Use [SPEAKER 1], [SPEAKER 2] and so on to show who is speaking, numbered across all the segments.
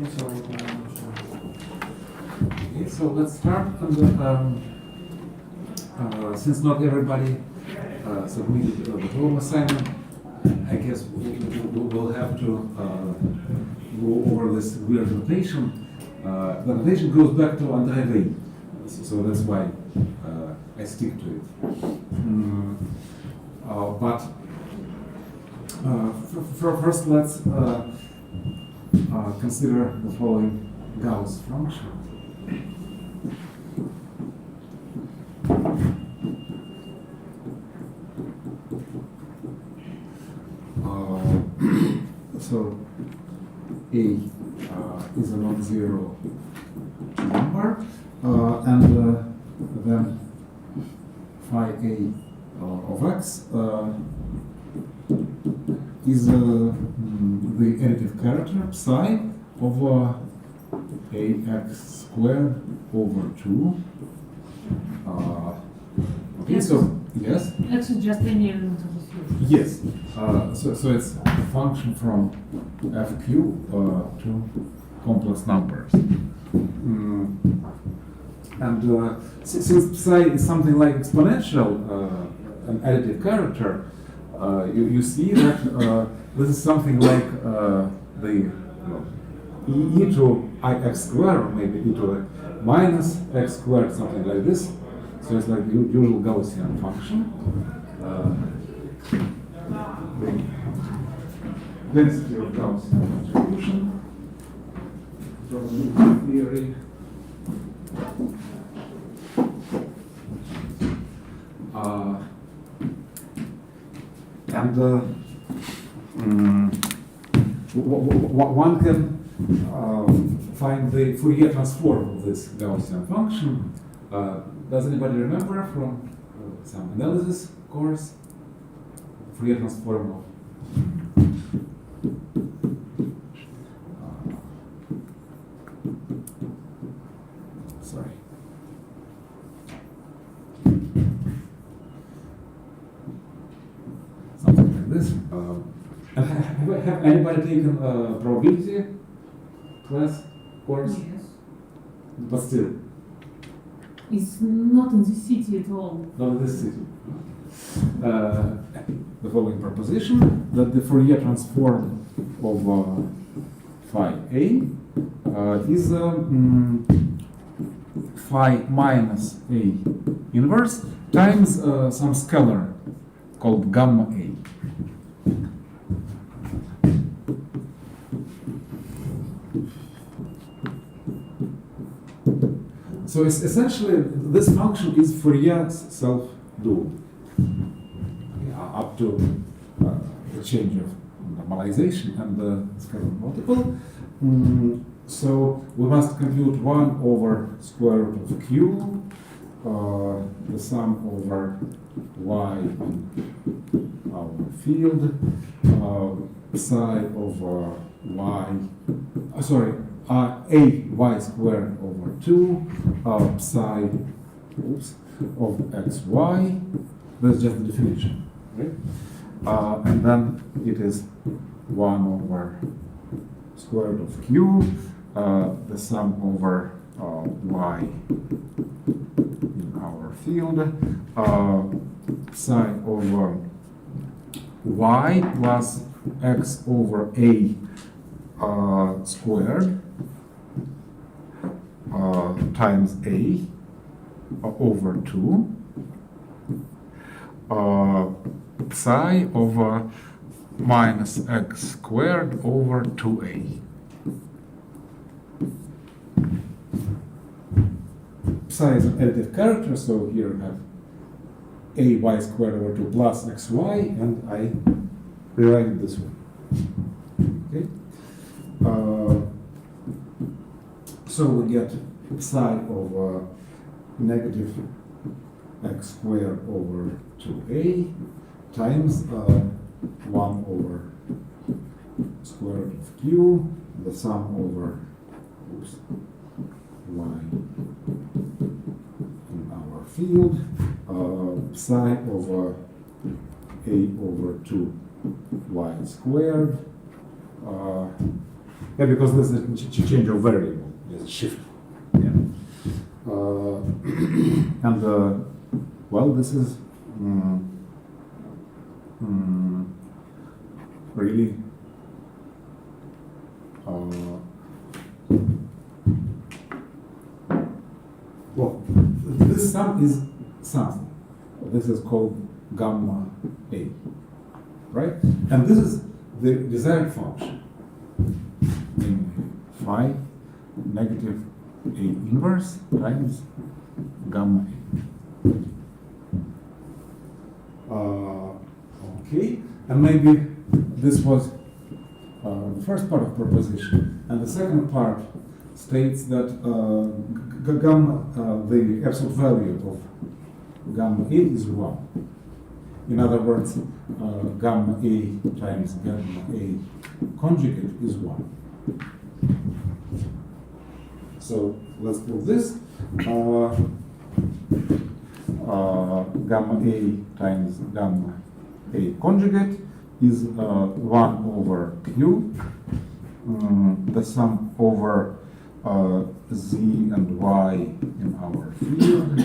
[SPEAKER 1] Okay, so let's start. And, since not everybody submitted the home assignment, I guess we'll have to go over this weird notation. The notation goes back to Andrei, so that's why I stick to it. But first, let's consider the following Gauss function. So A is a non-zero number, and then phi A of x is the additive character psi over ax squared over 2. Okay,
[SPEAKER 2] Yes.
[SPEAKER 1] so yes.
[SPEAKER 2] X is just any element of the field.
[SPEAKER 1] Yes. So it's a function from fq to complex numbers. And since psi is something like exponential, an additive character, you see that this is something like the e to ix squared, or maybe e to minus x squared, something like this. So it's like the usual Gaussian function. The density of Gaussian distribution from nuclear theory. And one can find the Fourier transform of this Gaussian function. Does anybody remember from some analysis course? Fourier transform of sorry. Something like this. And have anybody taken probability class course?
[SPEAKER 2] Yes.
[SPEAKER 1] But still.
[SPEAKER 2] It's not in the city at all.
[SPEAKER 1] Not in this city. The following proposition that the Fourier transform of phi A is phi minus A inverse times some scalar called gamma A. So it's essentially, this function is Fourier's self-dual, up to the change of normalization and the scalar multiple. So we must compute 1 over square root of q, the sum over y in our field, psi over y, a y squared over 2, psi of xy. That's just the definition, right? And then it is 1 over square root of q, the sum over y in our field, psi over y plus x over a squared times a over 2, psi over minus x squared over 2a. Psi is an additive character, so here we have a y squared over 2 plus xy, and I rewrite it this way. Okay. So we get psi of negative x squared over 2a times 1 over square root of q, the sum over y in our field, psi over a over 2 y squared Yeah, because this is a change of variable, it's a shift. Yeah. And well, this is really well, this sum is something. This is called gamma A, right? And this is the desired function in phi negative A inverse times gamma A. Okay, and maybe this was the first part of proposition, and the second part states that gamma, the absolute value of gamma A is 1. In other words, gamma A times gamma A conjugate is 1. So let's prove this. Gamma A times gamma A conjugate is 1 over Q, the sum over Z and Y in our field,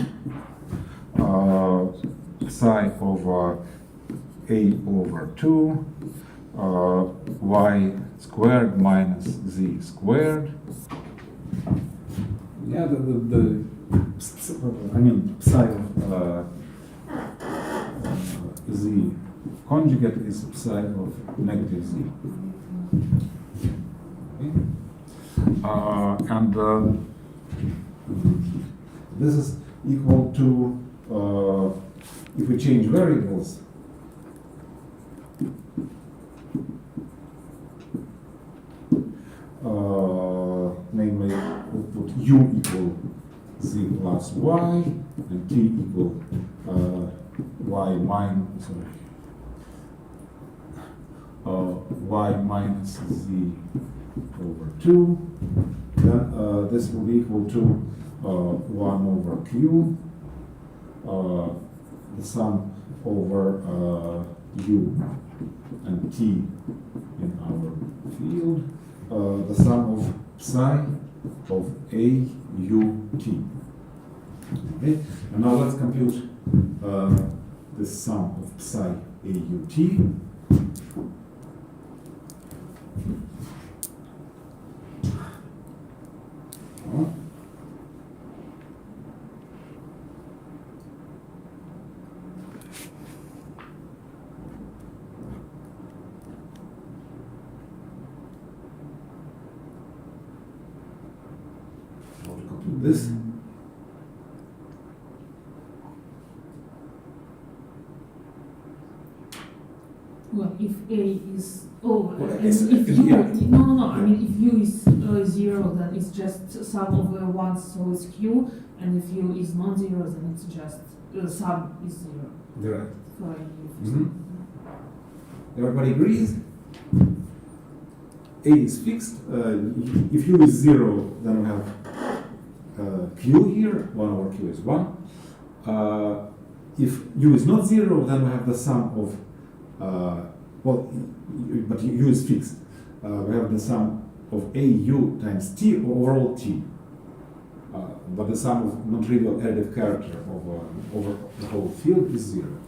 [SPEAKER 1] psi over A over 2, Y squared minus Z squared. Yeah, I mean, psi of Z conjugate is psi of negative Z. Okay. And this is equal to, if we change variables, namely we'll put U equal Z plus Y and T equal Y minus, Y minus Z over 2, then this will be equal to 1 over Q, the sum over U and T in our field, the sum of psi of A U T. Okay, and now let's compute the sum of psi A U T. This.
[SPEAKER 2] Well, if A is over,
[SPEAKER 1] Well,
[SPEAKER 2] and
[SPEAKER 1] it's-
[SPEAKER 2] if U,
[SPEAKER 1] yeah.
[SPEAKER 2] no, I mean, if U is 0, then it's just sum of ones, so it's Q, and if U is non-zero, then it's just sum is 0.
[SPEAKER 1] Right.
[SPEAKER 2] For U.
[SPEAKER 1] Mhm. Everybody agrees? A is fixed. If U is 0, then we have Q here. 1 over Q is 1. If U is not 0, then we have the sum of, but U is fixed. We have the sum of AU times T over T. But the sum of non-trivial additive character over the whole field is 0.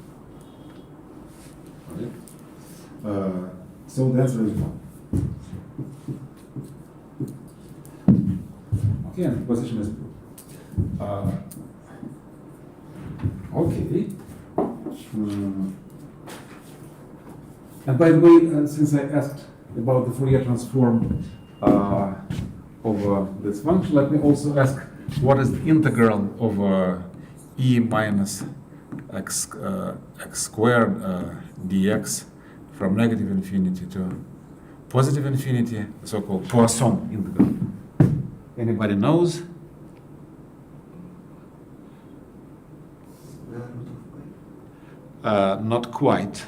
[SPEAKER 1] Right? So the answer is 1. Okay, and the position is proved. Okay. And by the way, since I asked about the Fourier transform of this function, let me also ask what is the integral of e minus x squared dx from negative infinity to positive infinity, so-called Poisson integral. Anybody knows? Not quite.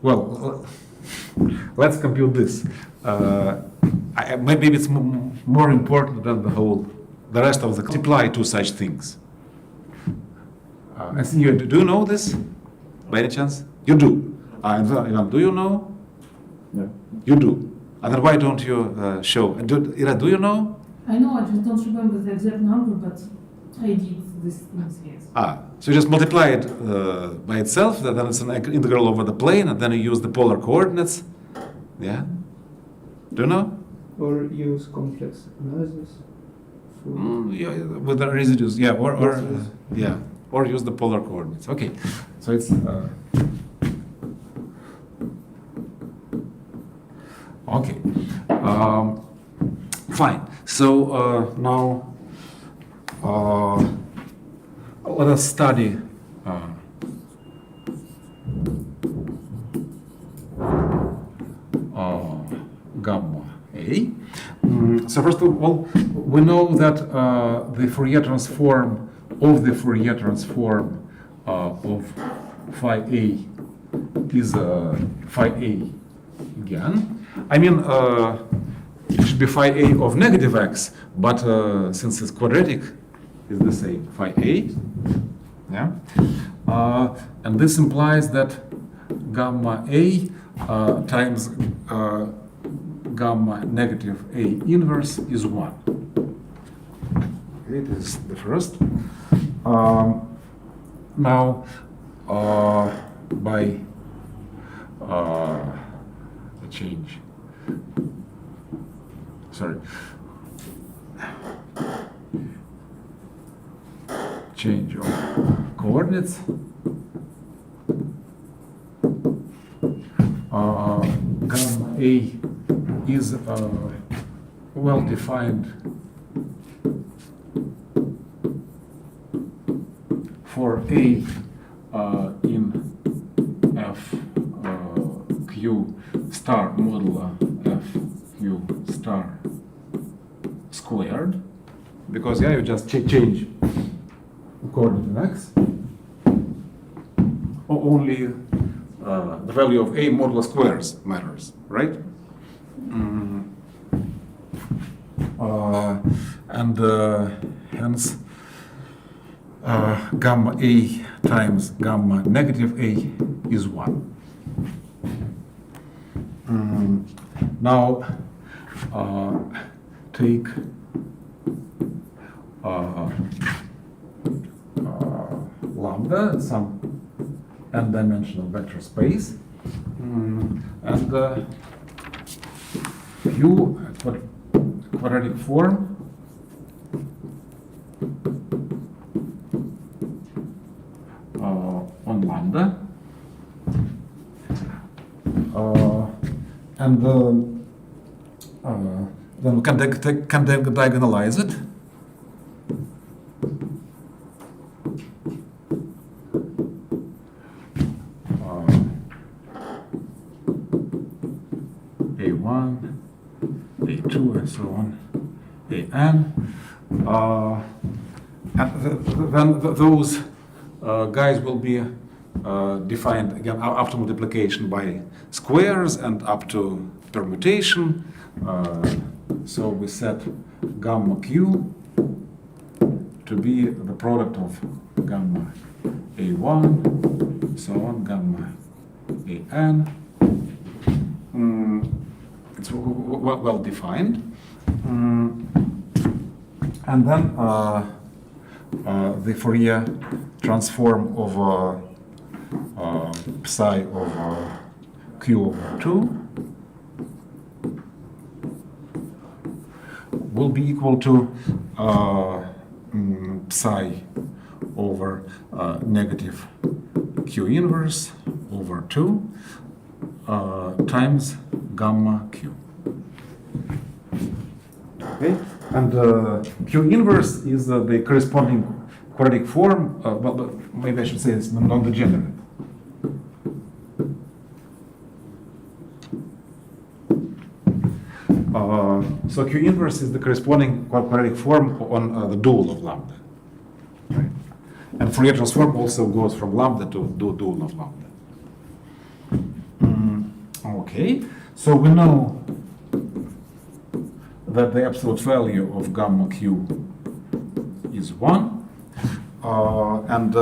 [SPEAKER 1] Well, let's compute this. Maybe it's more important than the rest of the multiply two such things. I think do you know this by any chance? You do. Ivan, do you know? Yeah. You do. And then why don't you show? Ira, do you know?
[SPEAKER 2] I know, I just don't remember the exact number, but I did these things, yes.
[SPEAKER 1] So you just multiply it by itself, then it's an integral over the plane, and then you use the polar coordinates. Yeah? Do you know?
[SPEAKER 3] Or use complex analysis.
[SPEAKER 1] Yeah, with the residues, yeah, or
[SPEAKER 3] Residues.
[SPEAKER 1] yeah, or use the polar coordinates. Okay, so it's okay. Fine. So now let us study gamma A. So first of all, we know that the Fourier transform of phi A is phi A again. I mean, it should be phi A of negative x, but since it's quadratic, it's the same, phi A. Yeah, and this implies that gamma A times gamma negative A inverse is 1. Okay, this is the first. Now, by the change, change of coordinates, gamma A is well defined for A in F Q star modulo F Q star squared, because yeah, you just change coordinate in x. Only the value of A modulo squares matters, right? And hence gamma A times gamma negative A is 1. Now take lambda, some n-dimensional vector space, and Q quadratic form on lambda, and then we can diagonalize it. A1, A2, and so on, AN. And then those guys will be defined again after multiplication by squares and up to permutation. So we set gamma Q to be the product of gamma A1, so on, gamma AN. It's well defined. And then the Fourier transform of psi of Q over 2 will be equal to psi over negative Q inverse over 2 times gamma Q. Okay, and Q inverse is the corresponding quadratic form. Well, maybe I should say it's non-degenerate. So Q inverse is the corresponding quadratic form on the dual of lambda. Right? And Fourier transform also goes from lambda to dual of lambda. Okay, so we know that the absolute value of gamma Q is 1, and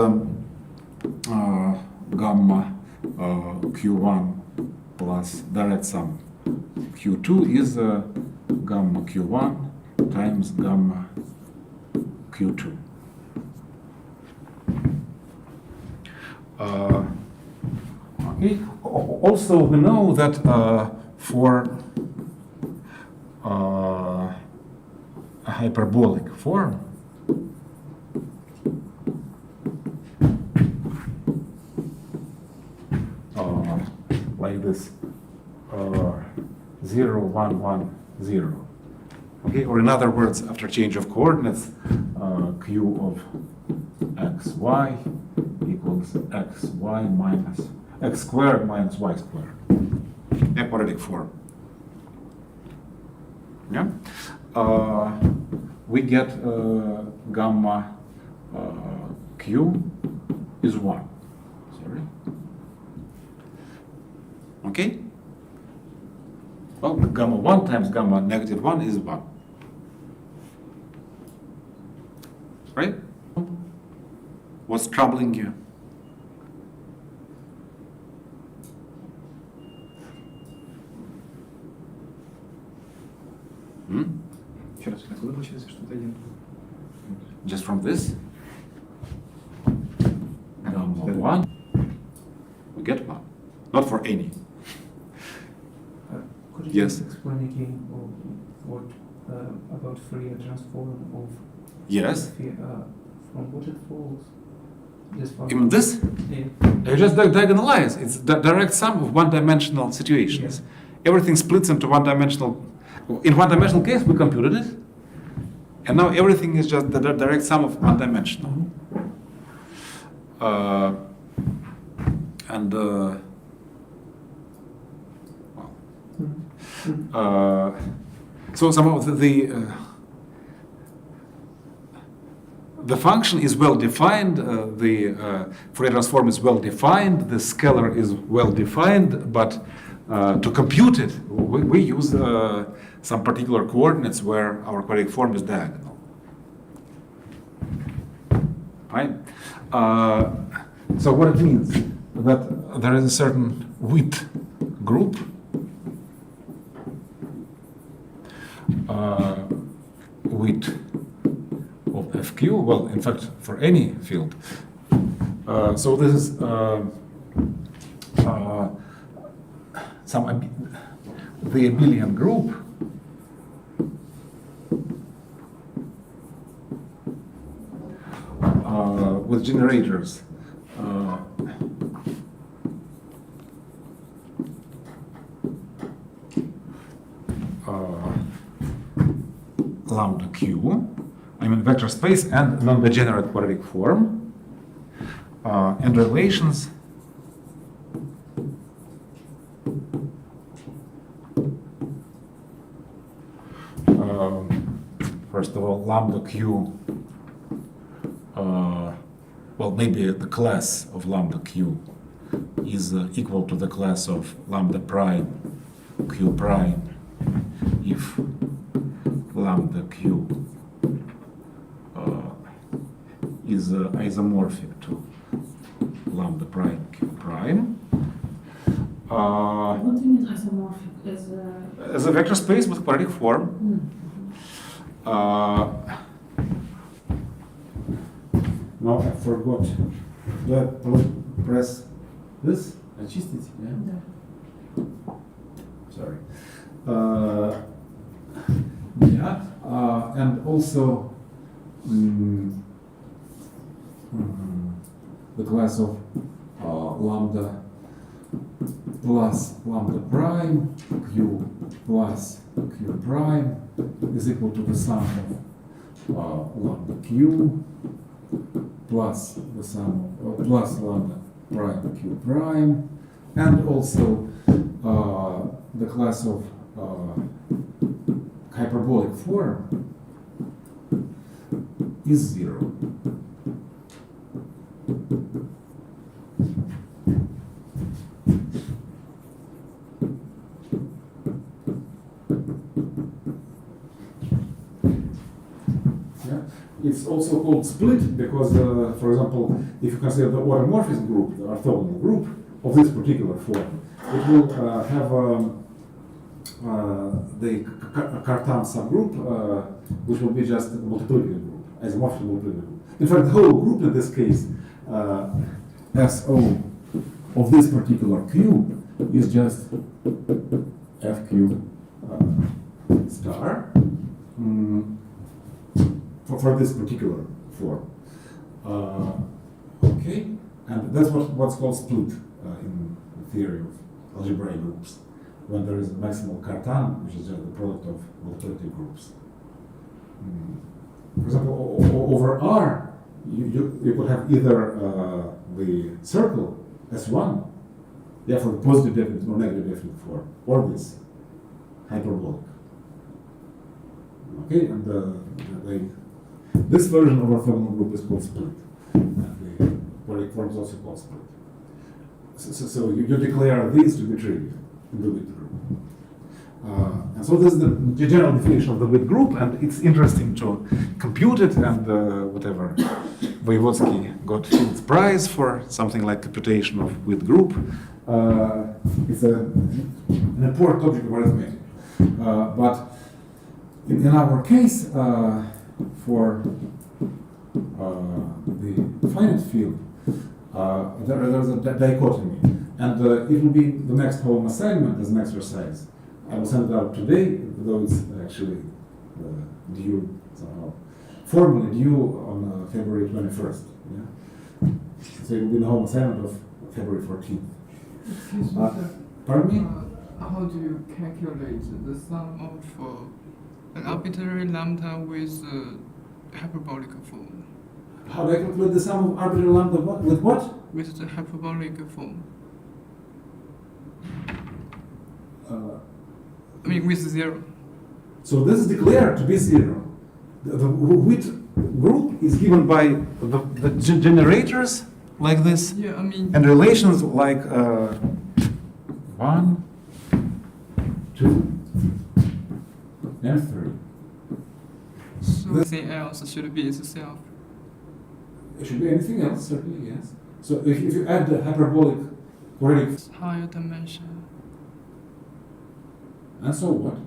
[SPEAKER 1] gamma Q1 plus direct sum Q2 is gamma Q1 times gamma Q2. Okay. Also, we know that for a hyperbolic form, like this, 0, 1, 1, 0. Okay, or in other words, after change of coordinates, q of xy equals xy minus x squared minus y squared. A quadratic form. Yeah, we get gamma q is 1. Sorry. Okay. Well, gamma 1 times gamma negative 1 is 1. Right? What's troubling you?
[SPEAKER 3] Еще раз, откуда получилось, что это 1?
[SPEAKER 1] Just from this? Gamma 1, we get 1. Not for any.
[SPEAKER 3] Could you
[SPEAKER 1] Yes.
[SPEAKER 3] just explain again what about Fourier transform of
[SPEAKER 1] Yes.
[SPEAKER 3] from what it follows? Just from
[SPEAKER 1] Even this?
[SPEAKER 3] Yeah.
[SPEAKER 1] You just diagonalize. It's the direct sum of one-dimensional situations. Everything splits into one-dimensional. In one-dimensional case, we computed it, and now everything is just the direct sum of one-dimensional. So somehow the function is well defined, the Fourier transform is well defined, the scalar is well defined, but to compute it, we use some particular coordinates where our quadratic form is diagonal. Right? So what it means that there is a certain width group width of FQ, well, in fact, for any field. So this is the abelian group with generators lambda q, I mean vector space and non-degenerate quadratic form, and relations first of all, lambda q, well, maybe the class of lambda q is equal to the class of lambda prime q prime if lambda q is isomorphic to lambda prime q prime.
[SPEAKER 2] What do you mean isomorphic?
[SPEAKER 1] As a vector space with quadratic form. Now I forgot. Do I press this? Очистить? Yeah?
[SPEAKER 2] Да.
[SPEAKER 1] Sorry. Yeah, and also the class of lambda plus lambda prime q plus q prime is equal to the sum of lambda q plus the sum of plus lambda prime q prime, and also the class of hyperbolic form is 0. Yeah. It's also called split because, for example, if you consider the automorphism group, the orthogonal group of this particular form, it will have the Cartan subgroup, which will be just a multiplicative group, isomorphic multiplicative group. In fact, the whole group in this case, SO of this particular Q is just FQ star for this particular form. Okay, and that's what's called split in the theory of algebraic groups, when there is a maximal Cartan, which is just the product of multiplicative groups. For example, over R, you could have either the circle S1, yeah, for the positive definite or negative definite form, or this hyperbolic. Okay, and this version of orthogonal group is called split, and the Polic form is also called split. So you declare these to be trivial in the width group. And so this is the general definition of the width group, and it's interesting to compute it, and whatever. Voevodsky got its prize for something like computation of width group. It's an important object of arithmetic. But in our case, for the finite field, there's a dichotomy, and it will be the next home assignment as an exercise. I will send it out today, though it's actually due somehow, formally due on February 21st. Yeah? So it will be the home assignment of February 14th.
[SPEAKER 4] Excuse me, sir.
[SPEAKER 1] Pardon me?
[SPEAKER 4] How do you calculate the sum of an arbitrary lambda with a hyperbolic form?
[SPEAKER 1] How do I calculate the sum of arbitrary lambda with what?
[SPEAKER 4] With the hyperbolic form. I mean, with 0.
[SPEAKER 1] So this is declared to be 0. The width group is given by the generators like this,
[SPEAKER 4] Yeah, I mean,
[SPEAKER 1] and relations like 1, 2, and 3.
[SPEAKER 4] so
[SPEAKER 1] this-
[SPEAKER 4] anything else should be itself.
[SPEAKER 1] It should be anything else, certainly, yes. So if you add the hyperbolic quadratic,
[SPEAKER 4] Higher dimension.
[SPEAKER 1] and so what?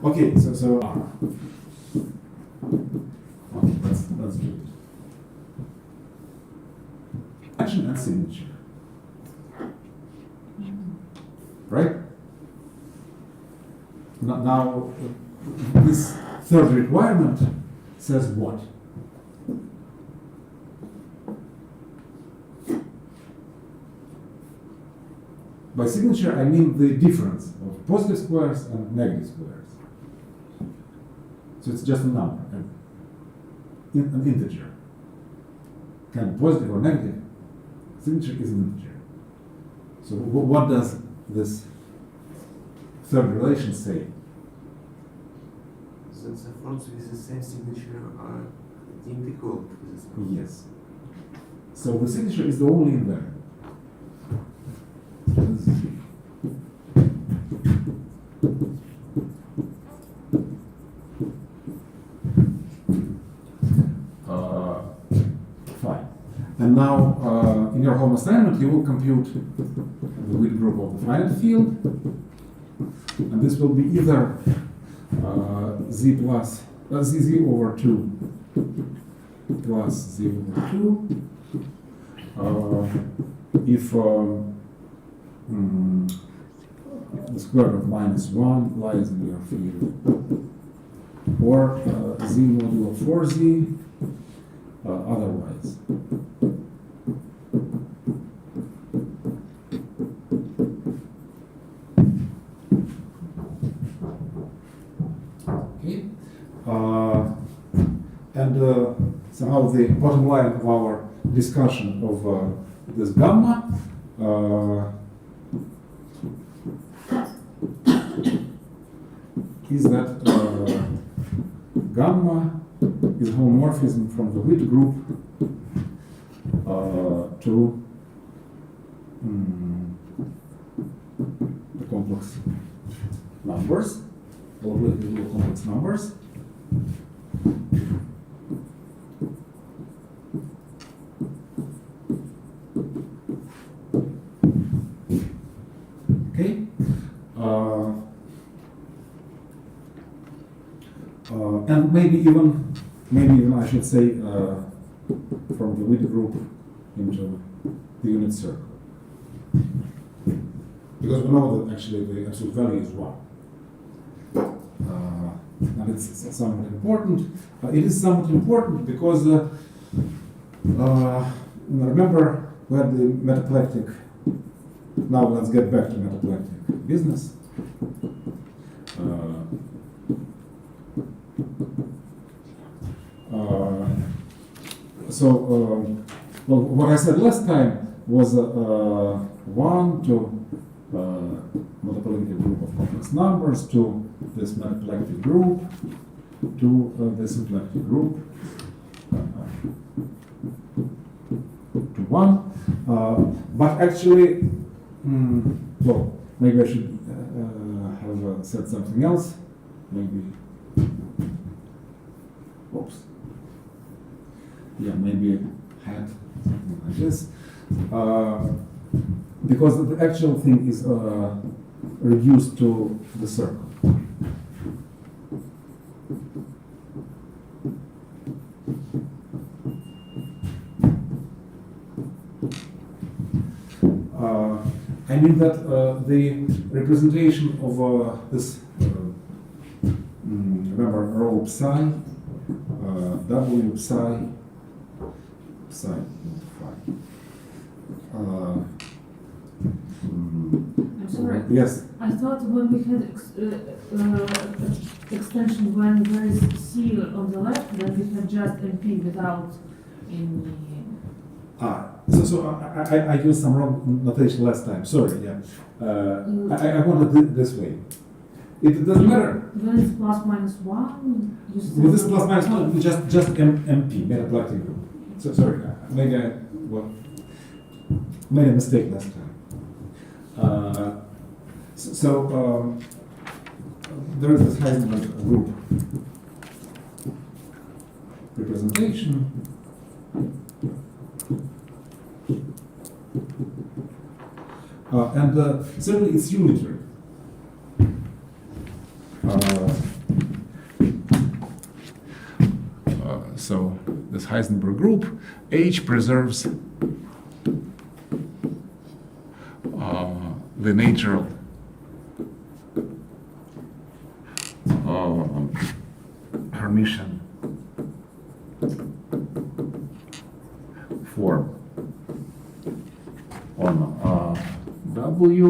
[SPEAKER 1] Okay, so R. Okay, let's do it. Action and signature. Right? Now, this third requirement says what? By signature, I mean the difference of positive squares and negative squares. So it's just a number, an integer. Can be positive or negative. Signature is an integer. So what does this third relation say?
[SPEAKER 5] So the forms with the same signature are deemed equal to this form.
[SPEAKER 1] Yes. So the signature is the only invariant. Fine. And now, in your home assignment, you will compute the width group of the finite field, and this will be either z over 2 plus z over 2 if the square root of -1 lies in your field, or z modulo 4z otherwise. Okay, and somehow the bottom line of our discussion of this gamma is that gamma is homomorphism from the width group to the complex numbers, probability of complex numbers. Okay. And maybe even I should say from the width group into the unit circle. Because we know that actually the absolute value is 1. And it's somewhat important. It is somewhat important because remember we had the metaplectic. Now let's get back to metaplectic business. Well, what I said last time was 1 to metaplectic group of complex numbers to this metaplectic group to this symplectic group to 1. But actually, well, maybe I should have said something else. Maybe. Oops. Yeah, maybe had something like this. Because the actual thing is reduced to the circle. I mean that the representation of this, remember, rho psi, W psi, psi phi.
[SPEAKER 2] I'm sorry.
[SPEAKER 1] Yes.
[SPEAKER 2] I thought when we had extension when there is C on the left, that we had just MP without any.
[SPEAKER 1] So I used some wrong notation last time. Sorry. Yeah. I wanted it this way. It doesn't matter.
[SPEAKER 2] When it's plus minus 1, you still.
[SPEAKER 1] With this plus minus one, just MP, metaplectic group. So sorry. Maybe I made a mistake last time. There is this Heisenberg group representation. And certainly it's unitary. So this Heisenberg group, H preserves the natural Hermitian form on W,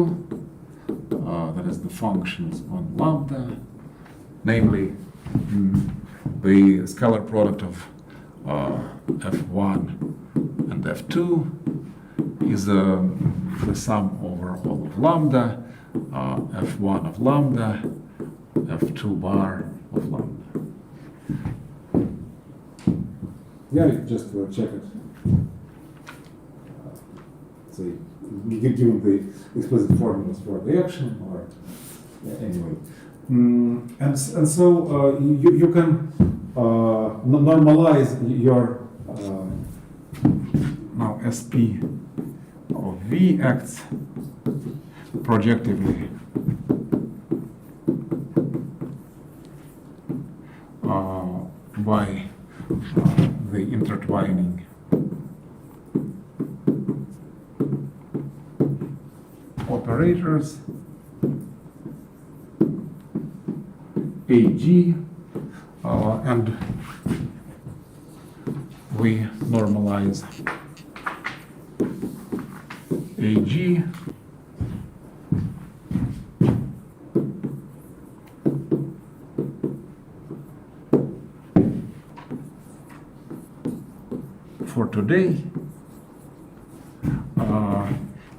[SPEAKER 1] that is the functions on lambda, namely the scalar product of F1 and F2 is the sum over all of lambda, F1 of lambda, F2 bar of lambda. Yeah, you can just check it. So given the explicit formulas for the action, or anyway. And so you can normalize your now SP of V acts projectively by the intertwining operators AG, and we normalize AG for today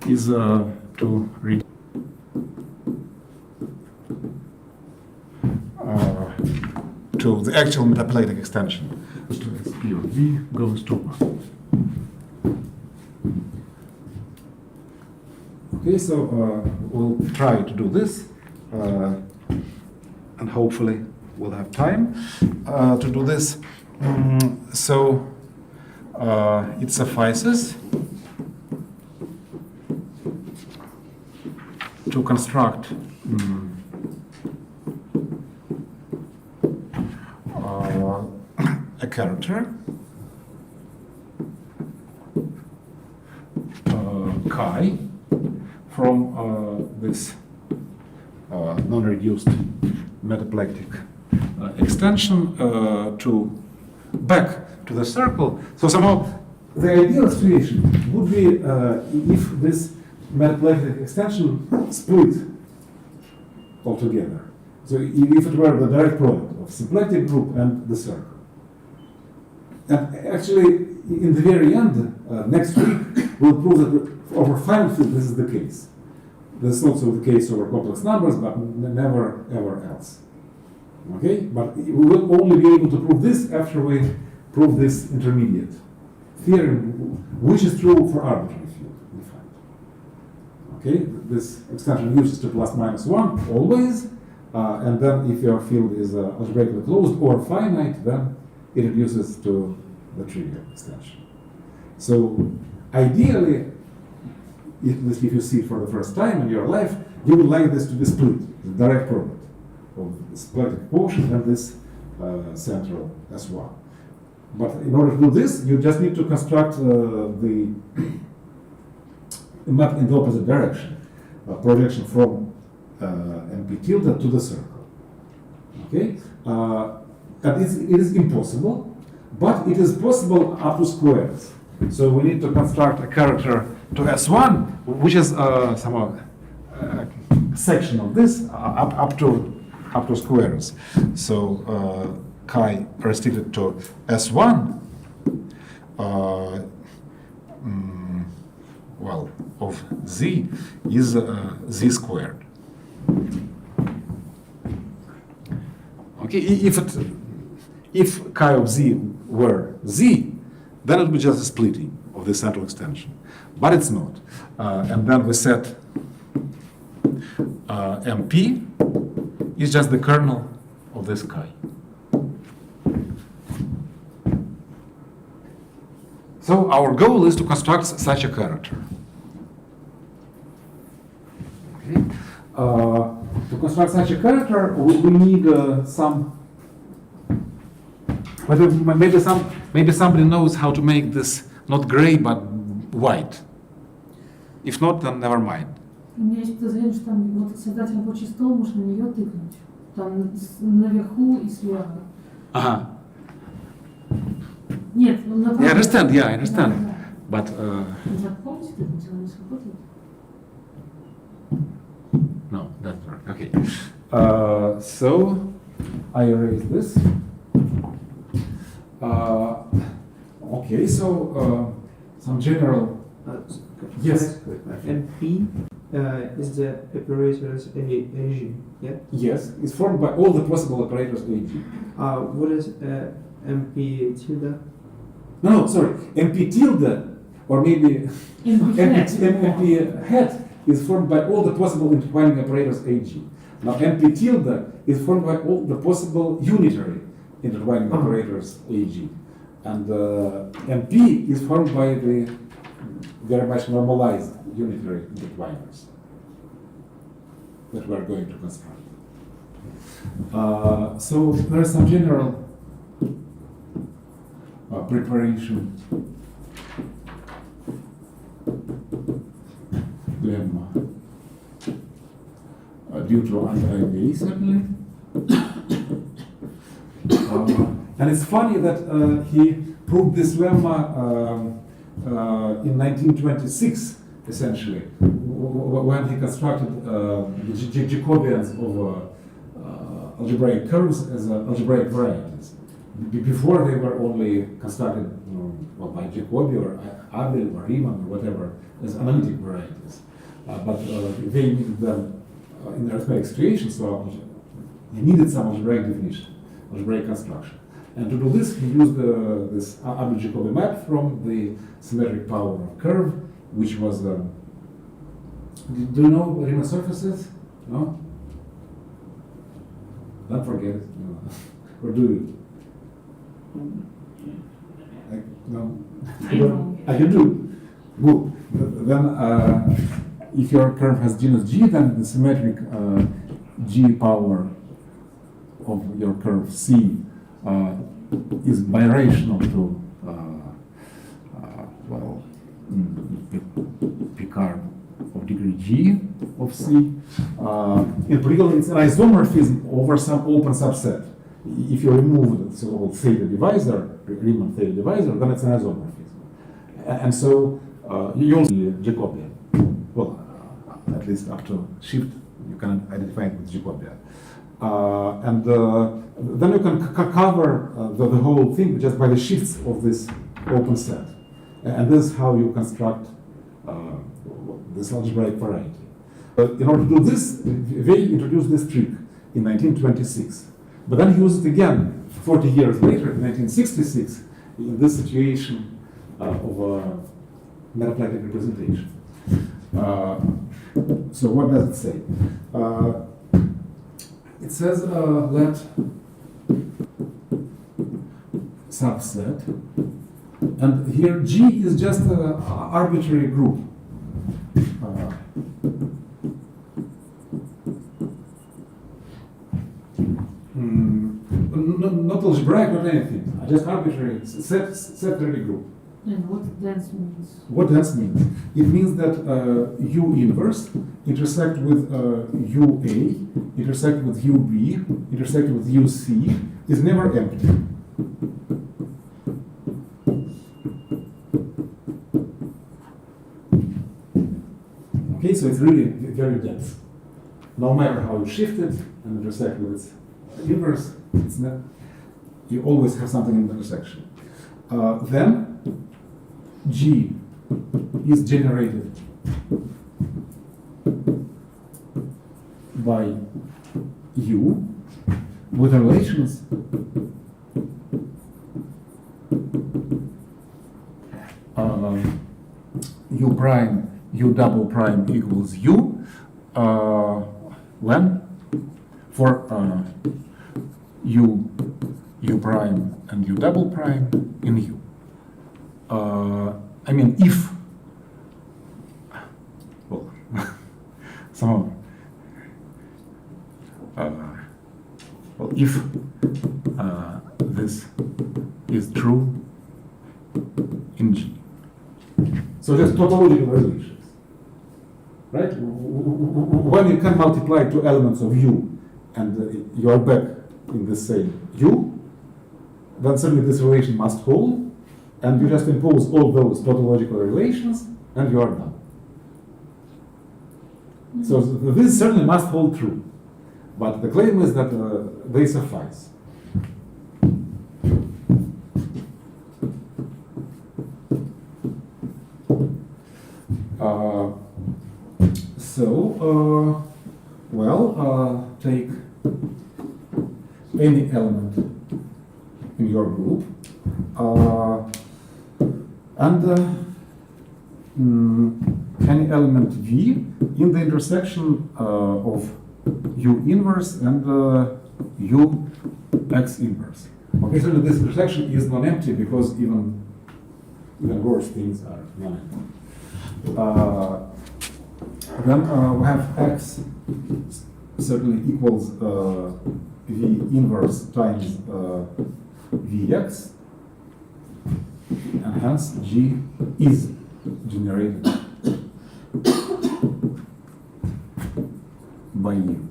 [SPEAKER 1] is to read to the actual metaplectic extension. So SP of V goes to 1. Okay, so we'll try to do this, and hopefully we'll have time to do this. So it suffices to construct a character chi from this non-reduced metaplectic extension to back to the circle. So somehow the ideal situation would be if this metaplectic extension split altogether. So if it were the direct product of symplectic group and the circle. And actually, in the very end, next week, we'll prove that over finite field this is the case. This is also the case over complex numbers, but never ever else. Okay? But we will only be able to prove this after we prove this intermediate theorem, which is true for arbitrary field, in fact. Okay? This extension uses to plus minus 1 always, and then if your field is algebraically closed or finite, then it reduces to the trivial extension. So ideally, if you see it for the first time in your life, you would like this to be split, the direct product of this symplectic quotient and this central S1. But in order to do this, you just need to construct the map in the opposite direction, projection from NP tilde to the circle. Okay? And it is impossible, but it is possible up to squares. So we need to construct a character to S1, which is somehow a section of this up to squares. So chi restricted to S1, well, of z is z squared. Okay, if chi of z were z, then it would be just a splitting of the central extension. But it's not. And then we set MP is just the kernel of this chi. So our goal is to construct such a character. Okay. To construct such a character, we need some. But maybe somebody knows how to make this not gray but white. If not, then never mind.
[SPEAKER 2] У меня есть подозрение, что там вот создать рабочий стол, можно на нее тыкнуть. Там наверху и слева.
[SPEAKER 1] Ага.
[SPEAKER 2] Нет, на
[SPEAKER 1] I understand. Yeah, I understand.
[SPEAKER 2] Да,
[SPEAKER 1] But
[SPEAKER 2] да. Запомните, тыкнуть, оно не сработает.
[SPEAKER 1] no, that's right. Okay. So I erase this. Okay, so some general. Yes.
[SPEAKER 3] MP is the operators AG, yeah?
[SPEAKER 1] Yes, it's formed by all the possible operators AG.
[SPEAKER 3] What is MP tilde?
[SPEAKER 1] No, sorry. MP tilde, or maybe MP hat is formed by all the possible intertwining operators AG. Now MP tilde is formed by all the possible unitary intertwining operators AG. And MP is formed by the very much normalized unitary intertwiners that we are going to construct. So there is some general preparation lemma due to anti-IVA certainly. And it's funny that he proved this lemma in 1926, essentially, when he constructed the Jacobians of algebraic curves as algebraic varieties. Before they were only constructed well, by Jacobi or Abel or Riemann or whatever as analytic varieties. But they needed them in the arithmetic situation, so they needed some algebraic definition, algebraic construction. And to do this, he used this Abel-Jacobi map from the symmetric power of curve, which was. Do you know what Riemann surfaces? No? Don't forget it. No. Or do you? No. You do. Good. Then, if your curve has genus G, then the symmetric G power of your curve C is birational to Picard of degree G of C. In particular, it's an isomorphism over some open subset. If you remove the so-called theta divisor, Riemann theta divisor, then it's an isomorphism. And so you also Jacobian. Well, at least up to shift, you can identify it with Jacobian. And then you can cover the whole thing just by the shifts of this open set. And this is how you construct this algebraic variety. But in order to do this, they introduced this trick in 1926. But then he used it again 40 years later, in 1966, in this situation of a metaplectic representation. So what does it say? It says let subset, and here G is just an arbitrary group. Not algebraic, not anything. Just arbitrary set-theory group.
[SPEAKER 2] And what dense means?
[SPEAKER 1] What dense means? It means that U inverse intersect with UA, intersect with UB, intersect with UC is never empty. Okay, so it's really very dense. No matter how you shift it and intersect with its inverse, it's not, you always have something in the intersection. Then G is generated by U with relations U prime, U double prime equals U when for U prime and U double prime in U. I mean, if, well, somehow, well, if this is true in G. So just tautological relations, right? When you can multiply two elements of U and you are back in the same U, then suddenly this relation must hold. And you just impose all those tautological relations, and you are done. So this certainly must hold true. But the claim is that they suffice. Take any element in your group. Any element V in the intersection of U inverse and U X inverse. Okay, so this intersection is non-empty because even worse things are non-empty. Then we have X certainly equals V inverse times Vx. And hence G is generated by U.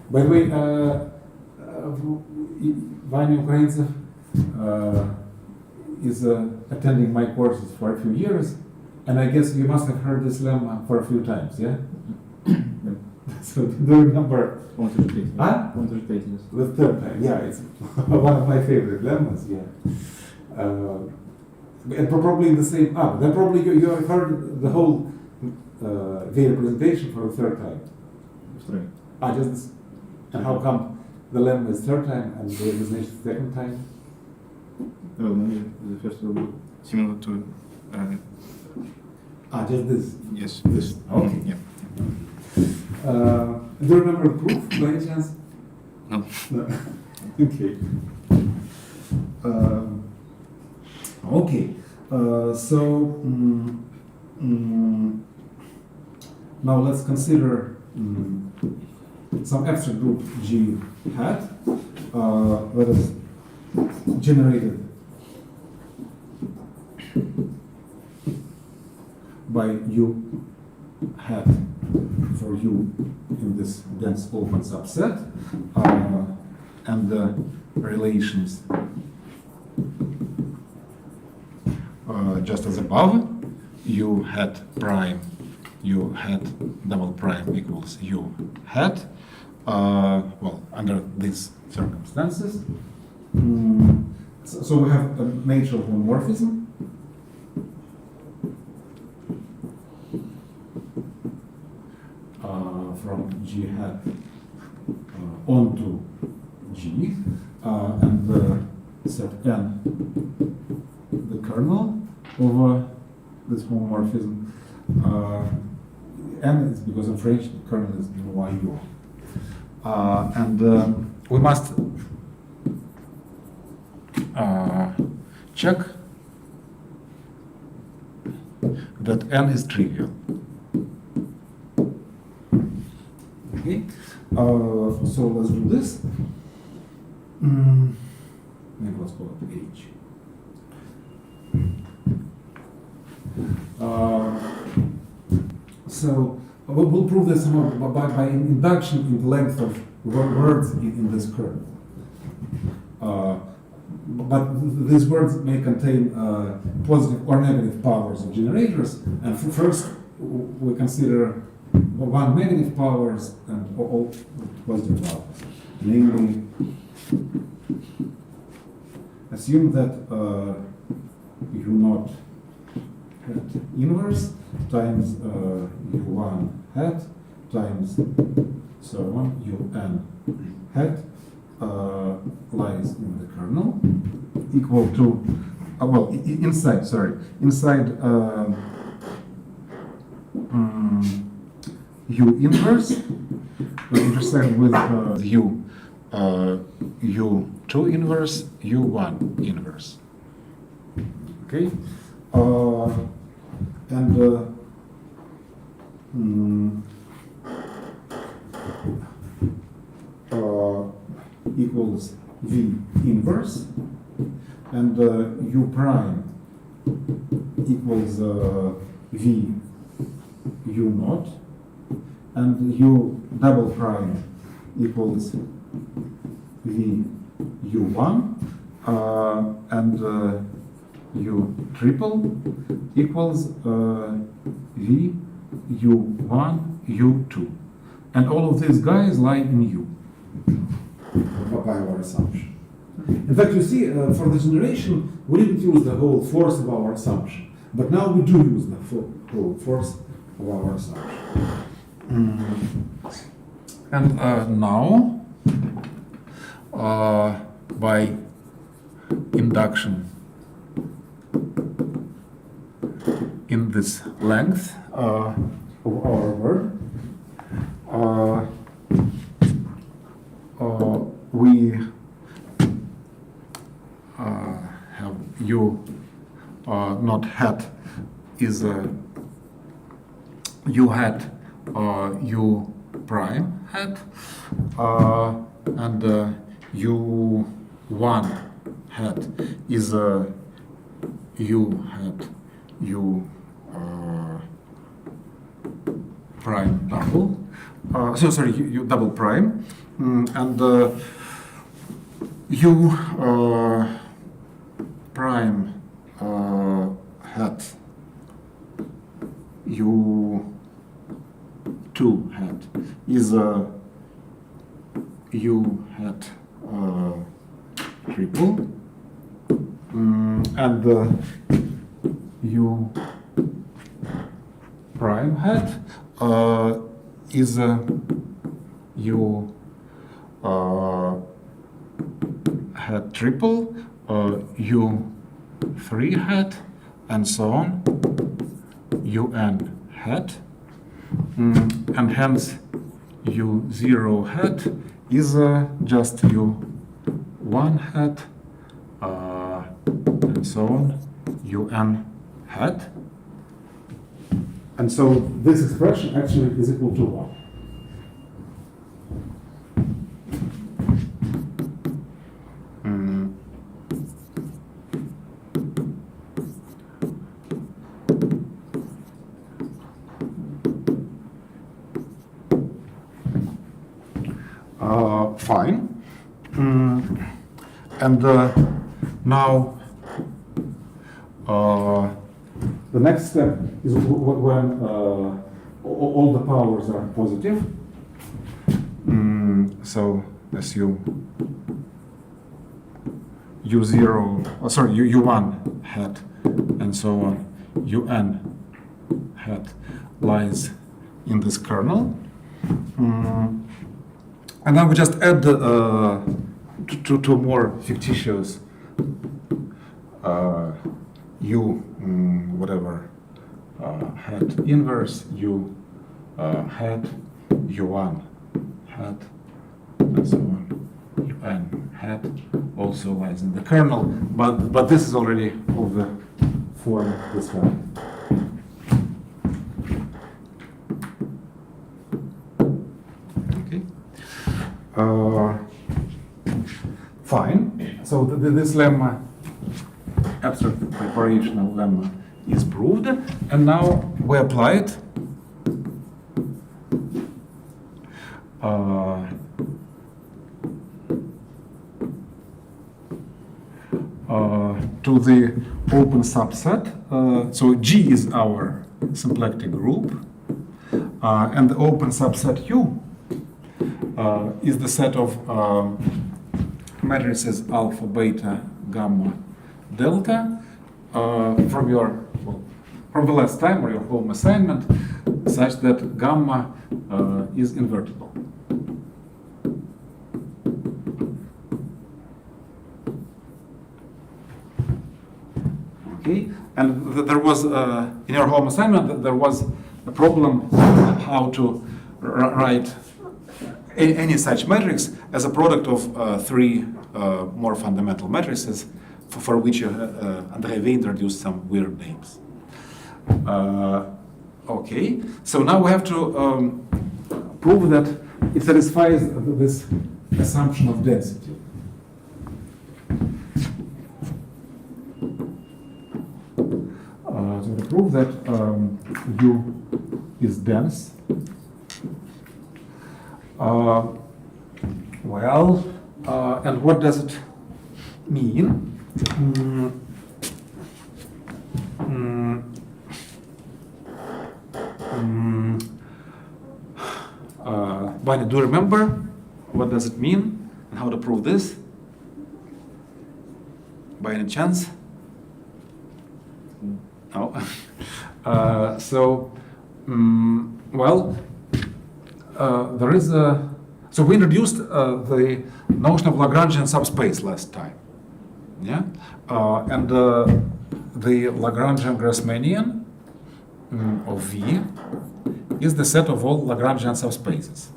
[SPEAKER 1] By the way, Vanya Ukraincev is attending my courses for a few years, and I guess you must have heard this lemma for a few times, yeah? So do you remember? Huh? The third time, yeah, it's one of my favorite lemmas, yeah. And probably in the same, then probably you have heard the whole V representation for the third time. Just this. And how come the lemma is third time and the representation second time?
[SPEAKER 6] Well, maybe the first will be similar to.
[SPEAKER 1] Just this.
[SPEAKER 6] Yes.
[SPEAKER 1] This. Okay.
[SPEAKER 6] Yeah.
[SPEAKER 1] Do you remember the proof by any chance?
[SPEAKER 6] No.
[SPEAKER 1] No. Okay. Okay. Now let's consider some abstract group G hat. let us generate it by U hat for U in this dense open subset, and the relations just as above, U hat prime, U hat double prime equals U hat. Well, under these circumstances, so we have a natural homomorphism. From G hat onto G, and set N the kernel over this homomorphism. N is because in French the kernel is YU. And we must check that N is trivial. Okay, so let's do this. Maybe let's call it H. So we'll prove this by induction in the length of words in this kernel. But these words may contain positive or negative powers of generators, and first we consider one negative powers and all positive powers. Namely, assume that U naught hat inverse times U1 hat times so on UN hat lies in the kernel equal to inside U inverse will intersect with U2 inverse, U1 inverse. Okay, and equals V inverse, and U prime equals V U naught, and U double prime equals V U1, and U triple equals V U1 U2, and all of these guys lie in U by our assumption. In fact, you see, for the generation, we didn't use the whole force of our assumption, but now we do use the whole force of our assumption. And now, by induction in this length of our word, we have U not hat is U hat U prime hat, and U1 hat is U hat U prime double. U double prime, and U prime hat U2 hat is U hat triple, and U prime hat is U hat triple, U3 hat, and so on, UN hat, and hence U0 hat is just U1 hat, and so on, UN hat. And so this expression actually is equal to 1. Fine. And now the next step is when all the powers are positive. So assume U0, U1 hat, and so on, UN hat lies in this kernel. And now we just add two more fictitious U whatever hat inverse U hat U1 hat and so on. UN hat also lies in the kernel, but this is already of the form this one. Okay. Fine. So this lemma, abstract operational lemma, is proved, and now we apply it. To the open subset. So G is our symplectic group, and the open subset U is the set of matrices alpha, beta, gamma, delta from the last time or your home assignment, such that gamma is invertible. Okay, and there was in your home assignment there was a problem how to write any such matrix as a product of three more fundamental matrices for which Andrei introduced some weird names. Okay, so now we have to prove that it satisfies this assumption of density. So to prove that U is dense, and what does it mean? Vanya, do you remember what does it mean and how to prove this? By any chance? No. There is a. So we introduced the notion of Lagrangian subspace last time. Yeah, and the Lagrangian Grassmannian of V is the set of all Lagrangian subspaces.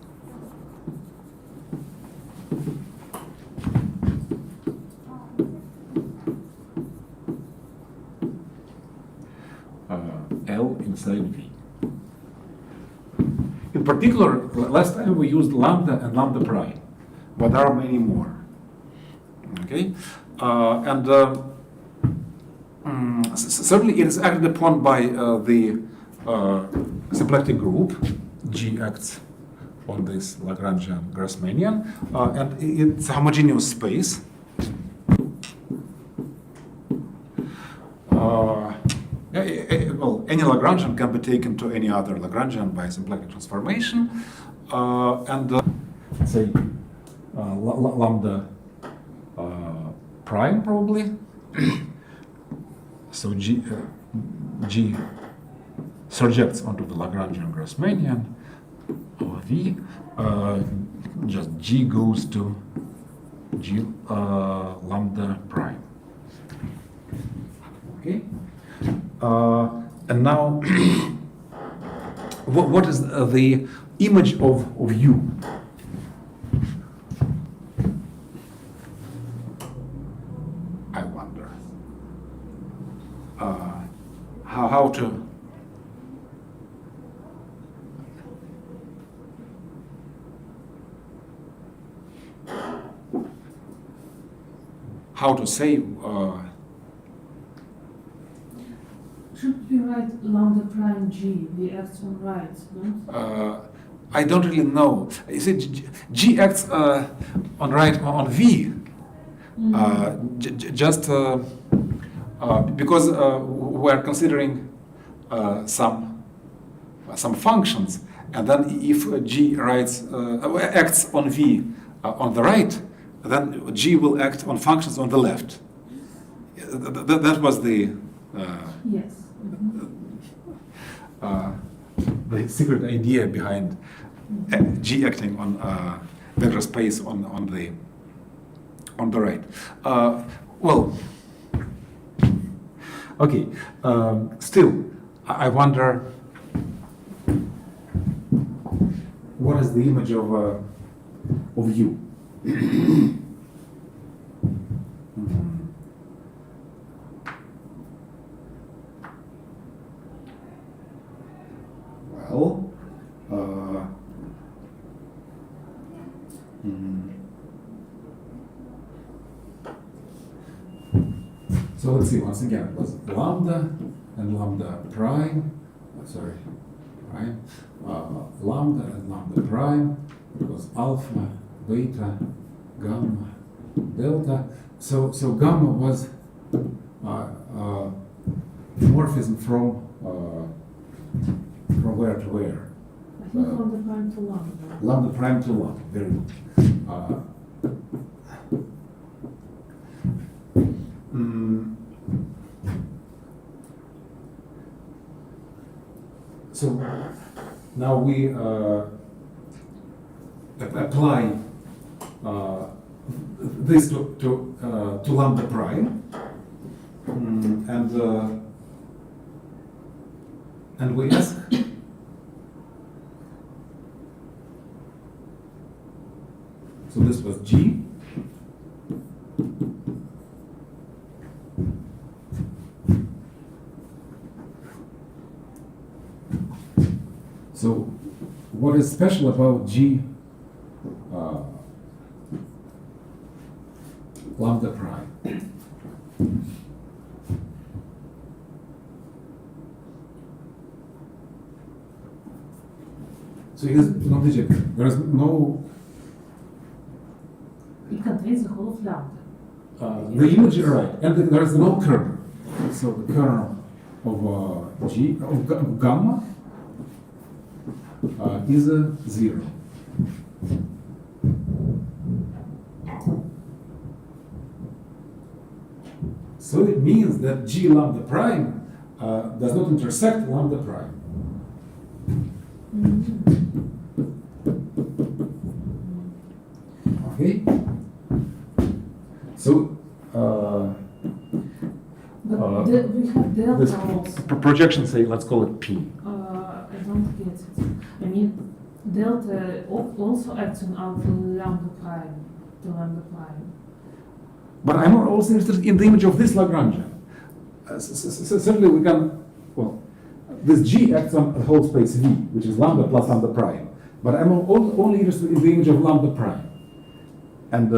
[SPEAKER 1] L inside V. In particular, last time we used lambda and lambda prime, but there are many more. Okay, certainly it is acted upon by the symplectic group. G acts on this Lagrangian Grassmannian, and it's a homogeneous space. Well, any Lagrangian can be taken to any other Lagrangian by symplectic transformation, say lambda prime probably. So G surjects onto the Lagrangian Grassmannian of V. Just G goes to G lambda prime. Okay. And now, what is the image of U? I wonder. How to say.
[SPEAKER 2] Should we write lambda prime G, the acts on right, no?
[SPEAKER 1] I don't really know. You see, G acts on V, just because we're considering some functions, and then if G acts on V on the right, then G will act on functions on the left. That was the
[SPEAKER 2] Yes.
[SPEAKER 1] the secret idea behind G acting on vector space on the right. Well, okay. Still, I wonder what is the image of U. Well, so let's see, once again, it was lambda and lambda prime, prime, lambda and lambda prime, it was alpha, beta, gamma, delta. So gamma was morphism from where to where?
[SPEAKER 2] I think lambda prime to lambda.
[SPEAKER 1] Lambda prime to lambda, very good. So now we apply this to lambda prime, and we ask so this was G. So what is special about G lambda prime? So it is not digit. There is no
[SPEAKER 2] It contains the whole of lambda.
[SPEAKER 1] the image, right? And there is no kernel. So the kernel of G of gamma is a 0. So it means that G lambda prime does not intersect lambda prime. Okay? So
[SPEAKER 2] But we have delta
[SPEAKER 1] this
[SPEAKER 2] also.
[SPEAKER 1] projection, say, let's call it P.
[SPEAKER 2] I don't get it. I mean, delta also acts on our lambda prime to lambda prime.
[SPEAKER 1] But I'm also interested in the image of this Lagrangian. Certainly we can, well, this G acts on a whole space V, which is lambda plus lambda prime. But I'm only interested in the image of lambda prime. And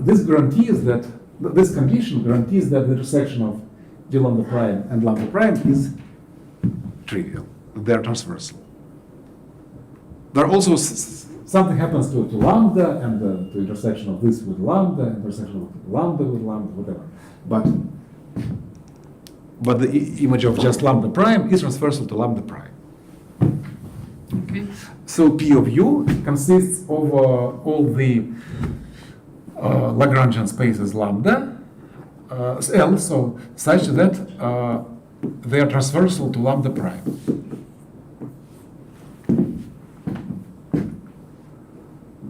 [SPEAKER 1] this guarantees that, this condition guarantees that the intersection of G lambda prime and lambda prime is trivial. They're transversal. There are also something happens to lambda and the intersection of this with lambda, intersection of lambda with lambda, whatever. But the image of just lambda prime is transversal to lambda prime. Okay. So P of U consists of all the Lagrangian spaces lambda L, so such that they are transversal to lambda prime.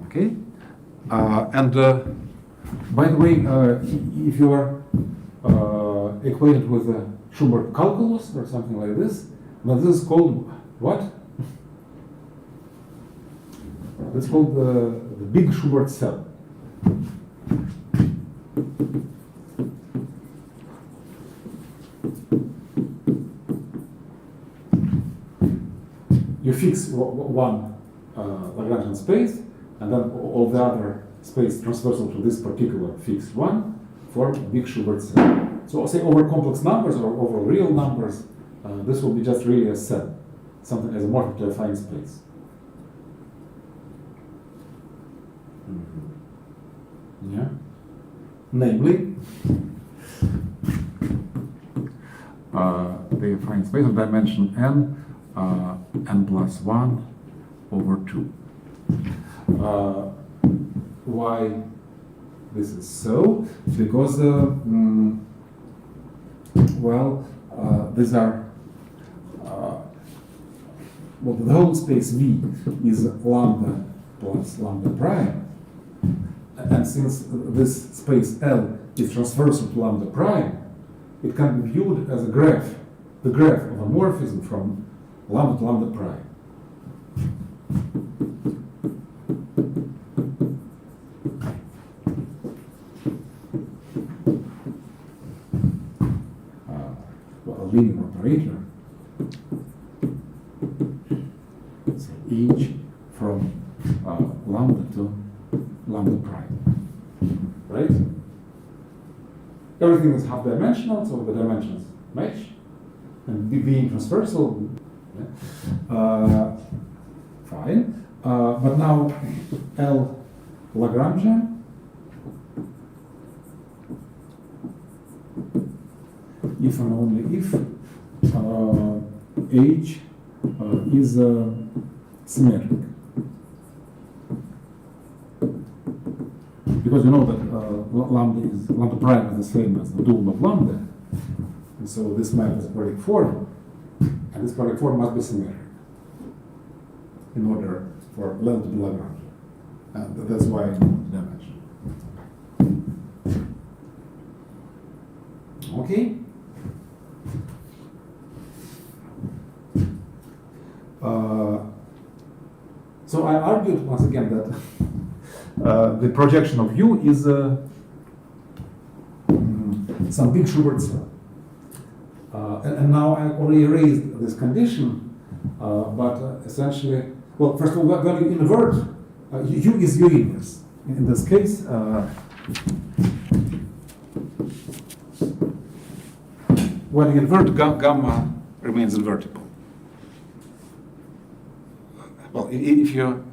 [SPEAKER 1] Okay, and by the way, if you are acquainted with the Schubert calculus or something like this, now this is called what? It's called the big Schubert cell. You fix one Lagrangian space, and then all the other space transversal to this particular fixed one for big Schubert cell. So say over complex numbers or over real numbers, this will be just really a cell, something as a morphic to affine space. Yeah. Namely, they find space of dimension n, n plus 1 over 2. Why this is so? Because, these are, the whole space V is lambda plus lambda prime. And since this space L is transversal to lambda prime, it can be viewed as a graph, the graph of a morphism from lambda to lambda prime. A linear operator, so H from lambda to lambda prime, right? Everything is half-dimensional, so the dimensions match, and being transversal, yeah. Fine. But now L Lagrangian if and only if H is symmetric. Because you know that lambda prime is the same as the dual of lambda, and so this map is a quadratic form, and this quadratic form must be symmetric in order for L to be Lagrangian, and that's why I know the dimension. Okay. So I argued once again that the projection of U is some big Schubert cell. And now I already raised this condition, but essentially, well, first of all, when you invert, U is U inverse. In this case, when you invert, gamma remains invertible. Well, if you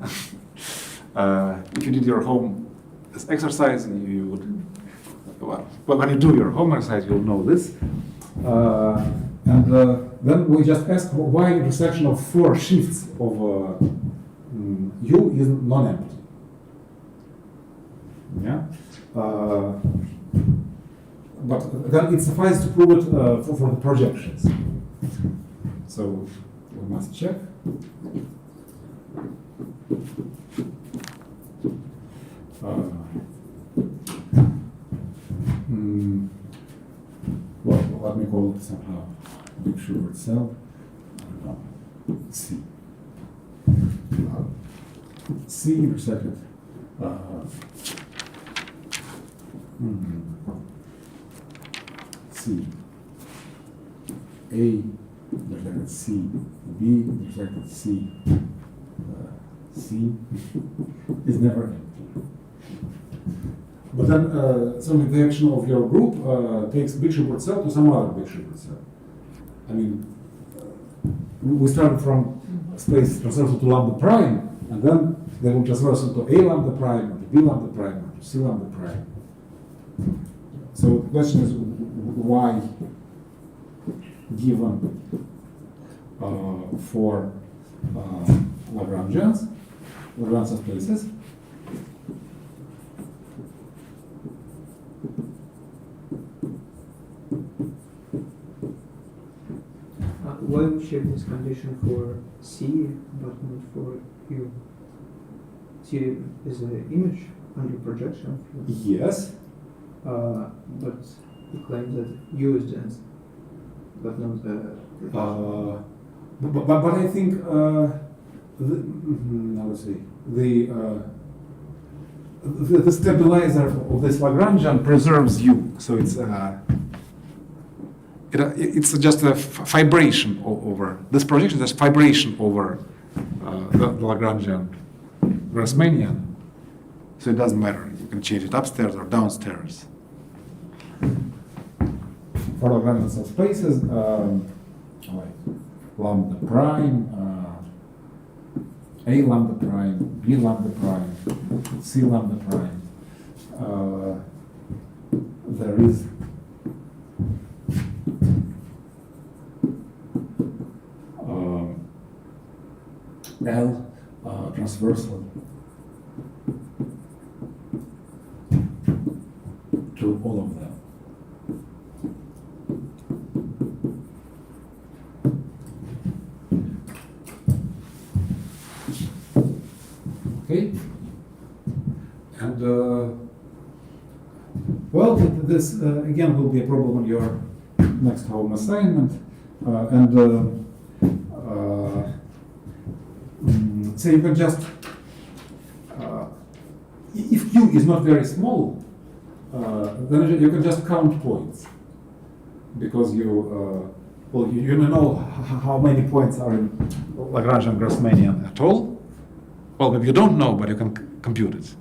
[SPEAKER 1] did your home exercise, you would. Well, when you do your home exercise, you'll know this. Then we just ask why intersection of 4 shifts of U is non-empty. Yeah. But then it suffices to prove it for the projections. So we must check. Well, let me call it somehow big Schubert cell. C. C intersected. C. A intersected C. B intersected C. C is never empty. But then suddenly the action of your group takes big Schubert cell to some other big Schubert cell. I mean, we started from space transversal to lambda prime, and then they will transversal to A lambda prime, or to B lambda prime, or to C lambda prime. So the question is why, given for Lagrangians spaces,
[SPEAKER 3] why we check this condition for C but not for U? C is an image under projection.
[SPEAKER 1] yes.
[SPEAKER 3] But he claims that U is dense, but not the.
[SPEAKER 1] But I think how to say the stabilizer of this Lagrangian preserves U, so it's just a vibration over this projection. There's vibration over the Lagrangian Grassmannian, so it doesn't matter. You can change it upstairs or downstairs. For Lagrangian subspaces, like lambda prime, A lambda prime, B lambda prime, C C lambda prime, there is L transversal to all of them. Okay, and well, this again will be a problem on your next home assignment, so you can just, if Q is not very small, then you can just count points, because you know how many points are in Lagrangian Grassmannian at all. Well, maybe you don't know, but you can compute it.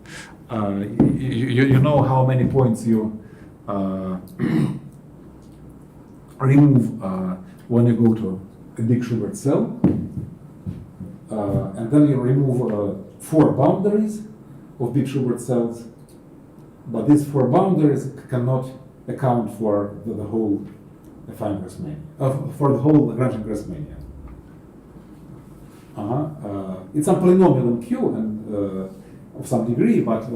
[SPEAKER 1] You know how many points you remove when you go to a big Schubert cell. And then you remove 4 boundaries of big Schubert cells. But these 4 boundaries cannot account for the whole affine Grassmannian, for the whole Lagrangian Grassmannian. It's a polynomial in Q and of some degree, but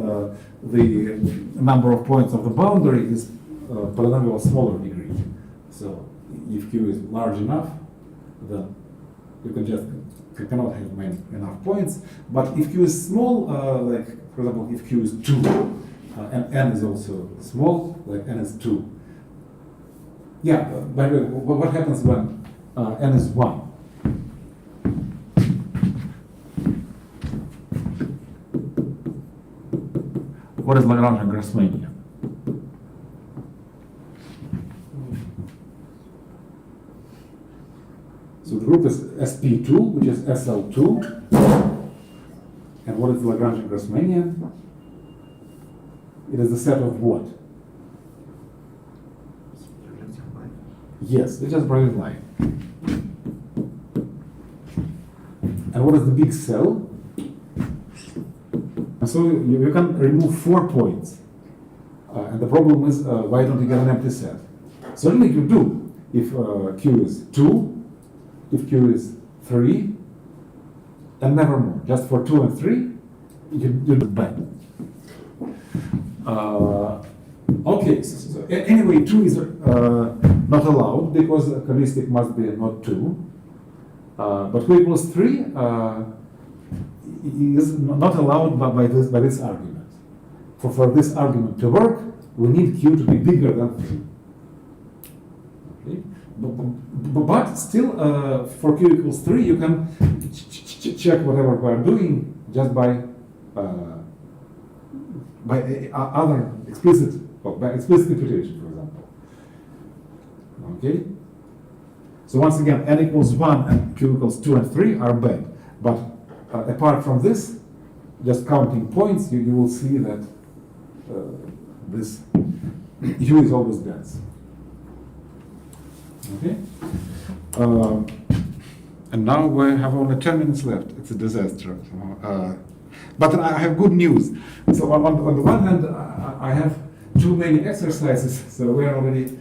[SPEAKER 1] the number of points of the boundary is polynomial of smaller degree. So if Q is large enough, then you cannot have enough points. But if Q is small, like for example, if Q is 2, and N is also small, like N is 2. Yeah, by the way, what happens when N is 1? What is Lagrangian Grassmannian? So the group is SP2, which is SL2. And what is the Lagrangian Grassmannian? It is the set of what? Yes, it's just projective line. And what is the big cell? And so you can remove 4 points. And the problem is, why don't you get an empty set? Certainly you do. If Q is 2, if Q is 3, and never more. Just for 2 and 3, you do bad. Okay, so anyway, 2 is not allowed because a characteristic must be not 2. But Q equals 3 is not allowed by this argument. For this argument to work, we need Q to be bigger than 3. Okay? But still, for Q equals 3, you can check whatever we are doing just by other explicit computation, for example. Okay? So once again, N equals 1 and Q equals 2 and 3 are bad. But apart from this, just counting points, you will see that this U is always dense. Okay? And now we have only 10 minutes left. It's a disaster. But I have good news. So on the one hand, I have too many exercises, so we are already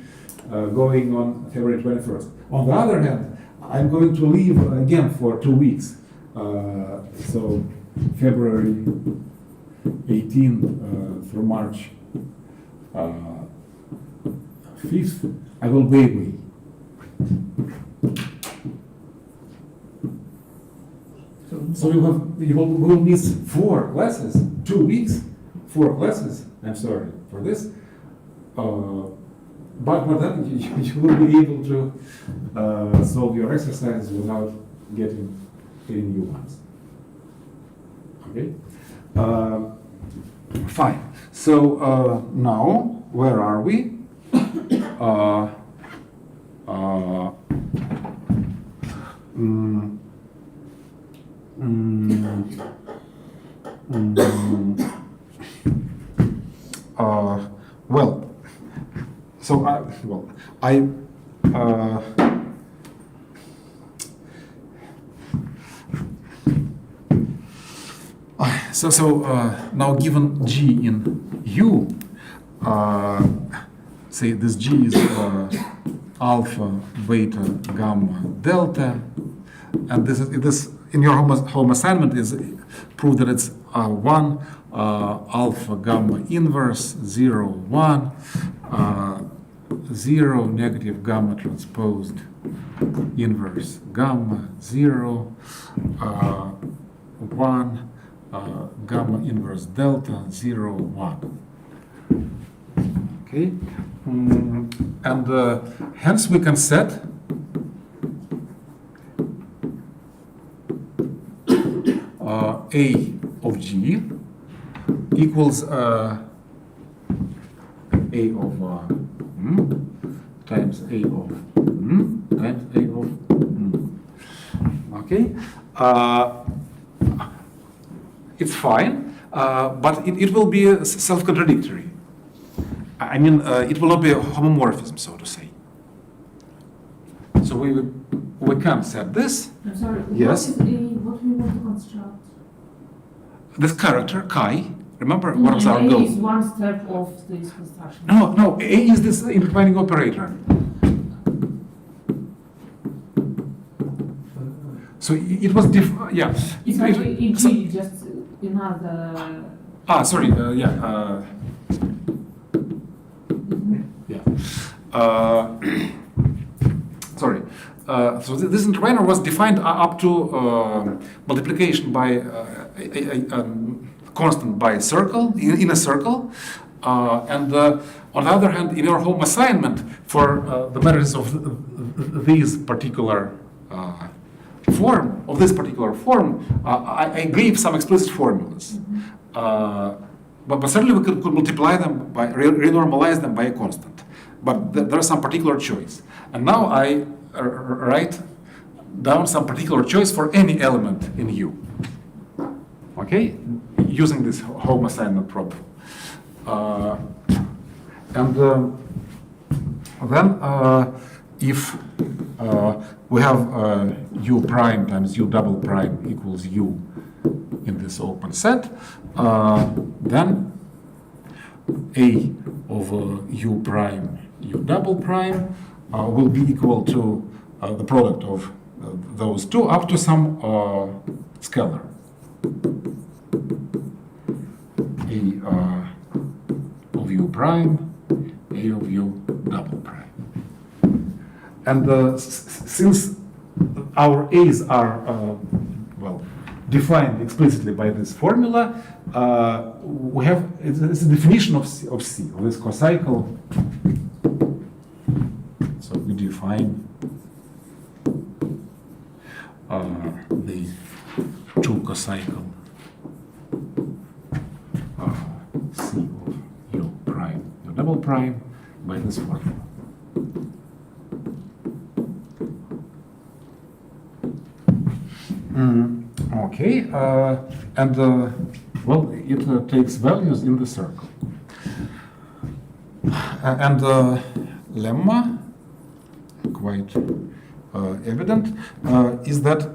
[SPEAKER 1] going on February 21st. On the other hand, I'm going to leave again for 2 weeks. So February 18 through March 5th, I will be away. So you will miss 4 classes, 2 weeks, 4 classes. I'm sorry for this. But then you will be able to solve your exercises without getting any new ones. Okay? Fine. So now, where are we? Well, so Now given G in U, say this G is alpha, beta, gamma, delta, and this in your home assignment is prove that it's 1 alpha gamma inverse 0 1 0 negative gamma transposed inverse gamma 0 1 gamma inverse delta 0 1. Okay, and hence we can set A of G equals A of times A of times A of Okay, it's fine, but it will be self-contradictory. I mean, it will not be a homomorphism, so to say. So we can set this.
[SPEAKER 2] I'm sorry.
[SPEAKER 1] Yes.
[SPEAKER 2] What do we want to construct?
[SPEAKER 1] This character chi. Remember what was our
[SPEAKER 2] A
[SPEAKER 1] goal?
[SPEAKER 2] is one step of this construction.
[SPEAKER 1] No. A is this intertwining operator. So it was yeah.
[SPEAKER 2] It's like EG, just another.
[SPEAKER 1] Sorry. Sorry. So this intertwiner was defined up to multiplication by a constant by a circle, in a circle. And on the other hand, in your home assignment, for the matters of this particular form, I gave some explicit formulas. But certainly we could multiply them by, renormalize them by a constant. But there is some particular choice. And now I write down some particular choice for any element in U. Okay? Using this home assignment problem. And then if we have U prime times U double prime equals U in this open set, then A over U prime U double prime will be equal to the product of those two up to some scalar. A of U prime, A of U double prime. And since our A's are defined explicitly by this formula, we have it's a definition of C, of this cocycle. So we define the two cocycle C of U prime, U double prime by this formula. Okay, and it takes values in the circle. And lemma, quite evident, is that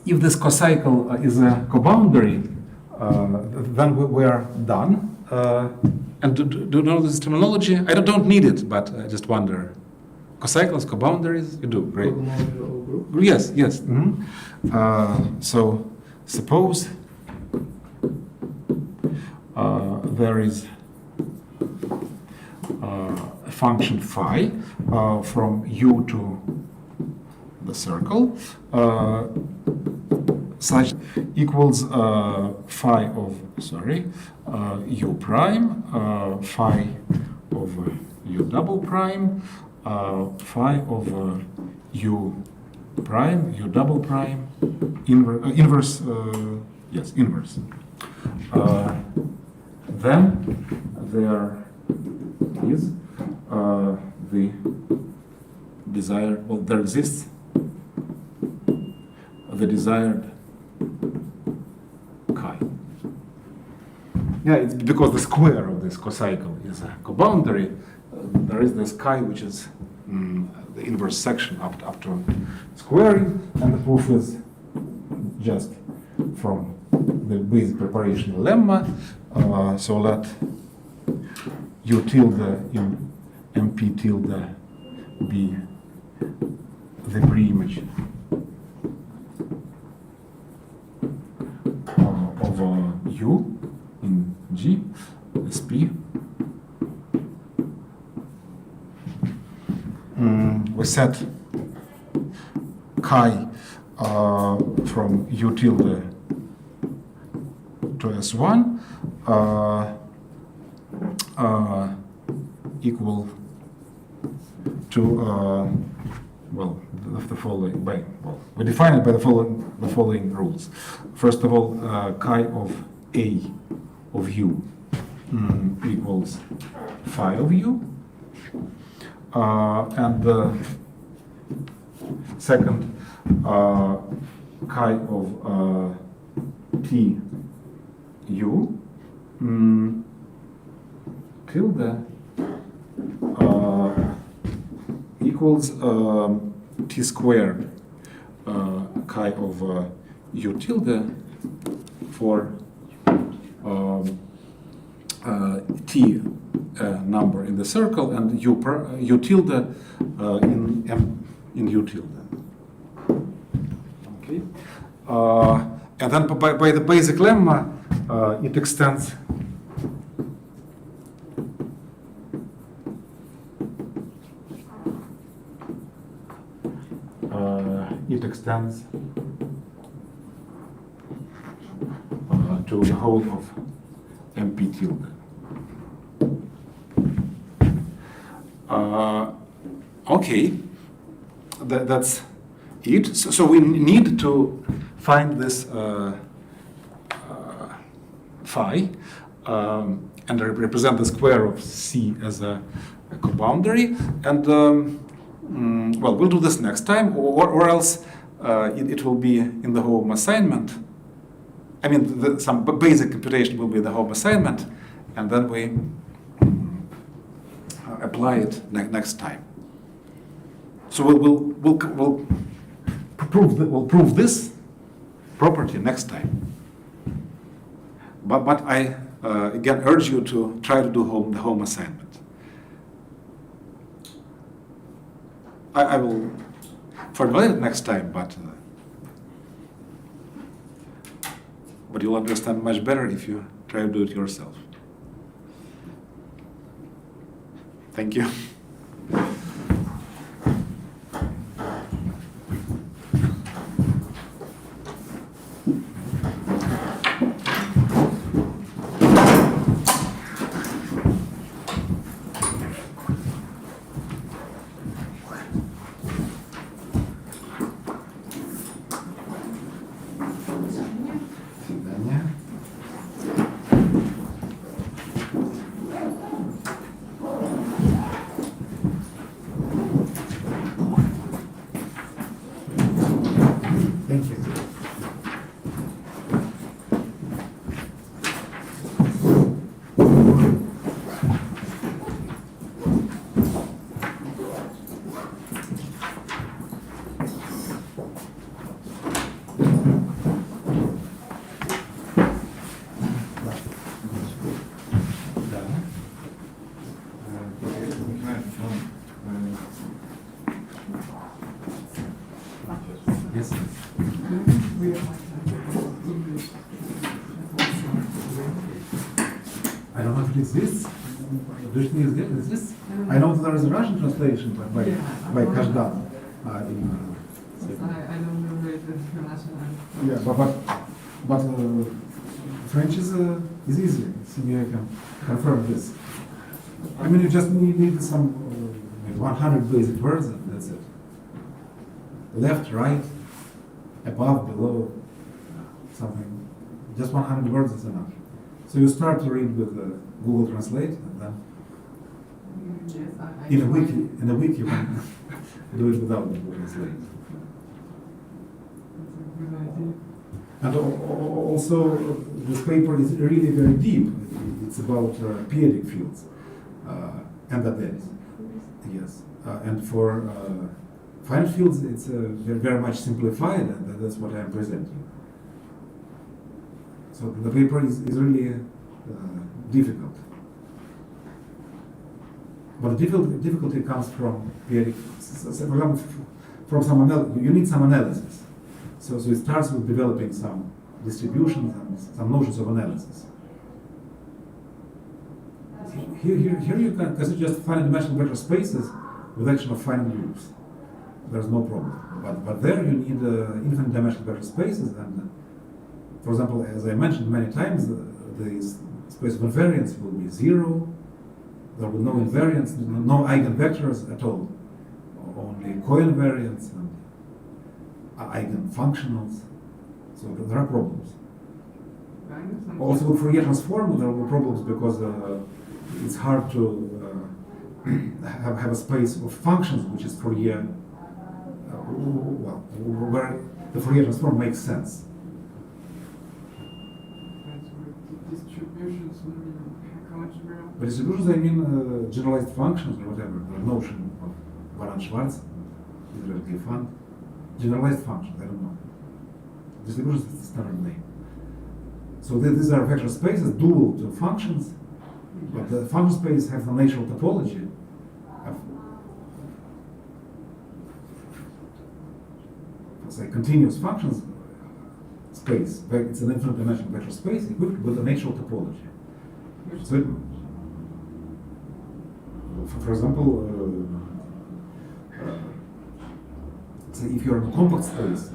[SPEAKER 1] if this cocycle is a coboundary, then we are done. And do you know this terminology? I don't need it, but I just wonder. Cocycles, coboundaries, you do, great. Yes. Mm-hmm. So suppose there is a function phi from U to the circle such equals phi of U prime, phi over U double prime, phi over U prime, U double prime, inverse. Then there is the desired, there exists the desired chi. Yeah, it's because the square of this cocycle is a coboundary. There is this chi which is the inverse section up to squaring, and the proof is just from the basic preparation lemma. So let U tilde in MP tilde be the preimage of U in G, SP. We set chi from U tilde to S1 equal to well, the following by we define it by the following rules. First of all, chi of A of U equals phi of U, and second, chi of T U tilde equals T squared chi of U tilde for T number in the circle and U tilde in U tilde. Okay. And then by the basic lemma, it extends to the whole of MP tilde. Okay, that's it. So we need to find this phi and represent the square of C as a coboundary. And well, we'll do this next time, or else it will be in the home assignment. I mean, some basic computation will be the home assignment, and then we apply it next time. So we'll prove this property next time. But I again urge you to try to do the home assignment. I will formulate it next time, but you'll understand much better if you try to do it yourself. Thank you. Thank you. Yes. I don't know if it exists. Do you think it exists? I know that there is a Russian translation by Kazdan.
[SPEAKER 4] I don't read the international.
[SPEAKER 1] Yeah, but French is easy. See, I can confirm this. I mean, you just need some 100 basic words, and that's it. Left, right, above, below, something. Just 100 words is enough. So you start to read with Google Translate, and then in a week you can do it without Google Translate. And also, this paper is really very deep. It's about periodic fields and that is. Yes. And for finite fields, it's very much simplified, and that's what I'm presenting. So the paper is really difficult. But the difficulty comes from periodic, for example, from some you need some analysis. So it starts with developing some distributions and some notions of analysis. Here you can consider just finite dimensional vector spaces with action of finite groups. There's no problem. But there you need infinite dimensional vector spaces, and for example, as I mentioned many times, the space of invariance will be 0. There will be no invariance, no eigenvectors at all. Only coinvariants and eigenfunctionals. So there are problems. Also with Fourier transform, there will be problems because it's hard to have a space of functions which is Fourier, where the Fourier transform makes sense.
[SPEAKER 4] Distributions will be algebra.
[SPEAKER 1] By distributions I mean generalized functions or whatever, the notion of Baran-Schwarz is relatively fun. Generalized functions, I don't know. Distributions is the standard name. So these are vector spaces dual to functions, but the function space has the nature of topology of, say, continuous functions space. It's an infinite dimensional vector space equipped with the nature of topology. So, for example, say if you're in a compact space,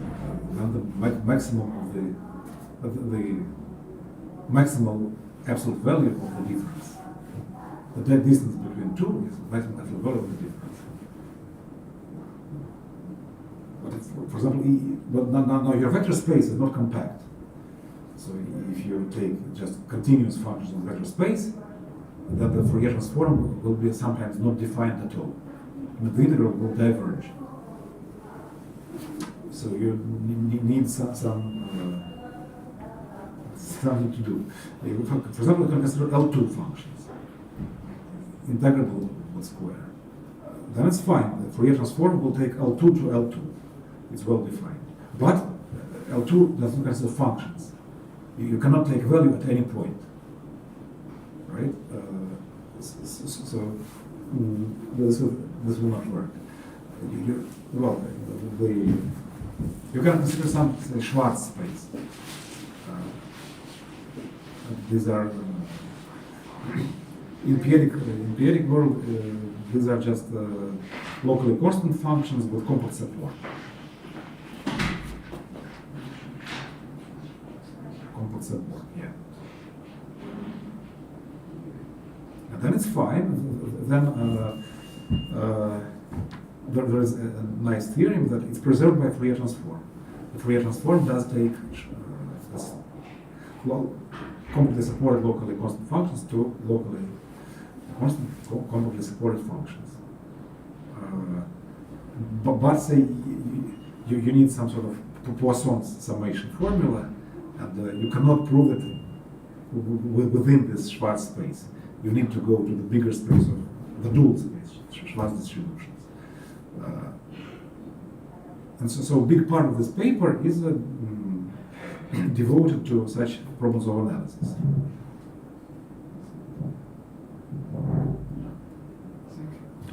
[SPEAKER 1] then the maximum of the maximal absolute value of the difference. The dead distance between two is the maximum absolute value of the difference. But if, for example, but now your vector space is not compact. So if you take just continuous functions of vector space, then the Fourier transform will be sometimes not defined at all. And the integral will diverge. So you need something to do. For example, you can consider L2 functions, integrable with square. Then it's fine. The Fourier transform will take L2 to L2. It's well defined. But L2 doesn't consider functions. You cannot take value at any point, right? So this will not work. You can consider some, say, Schwarz space. These are in periodic world. These are just locally constant functions with complex support. Complex support, yeah. And then it's fine. Then there is a nice theorem that it's preserved by Fourier transform. The Fourier transform does take completely supported locally constant functions to locally constant completely supported functions. But say you need some sort of Poisson's summation formula, and you cannot prove it within this Schwarz space. You need to go to the bigger space of the dual space, Schwarz distributions. And so a big part of this paper is devoted to such problems of analysis.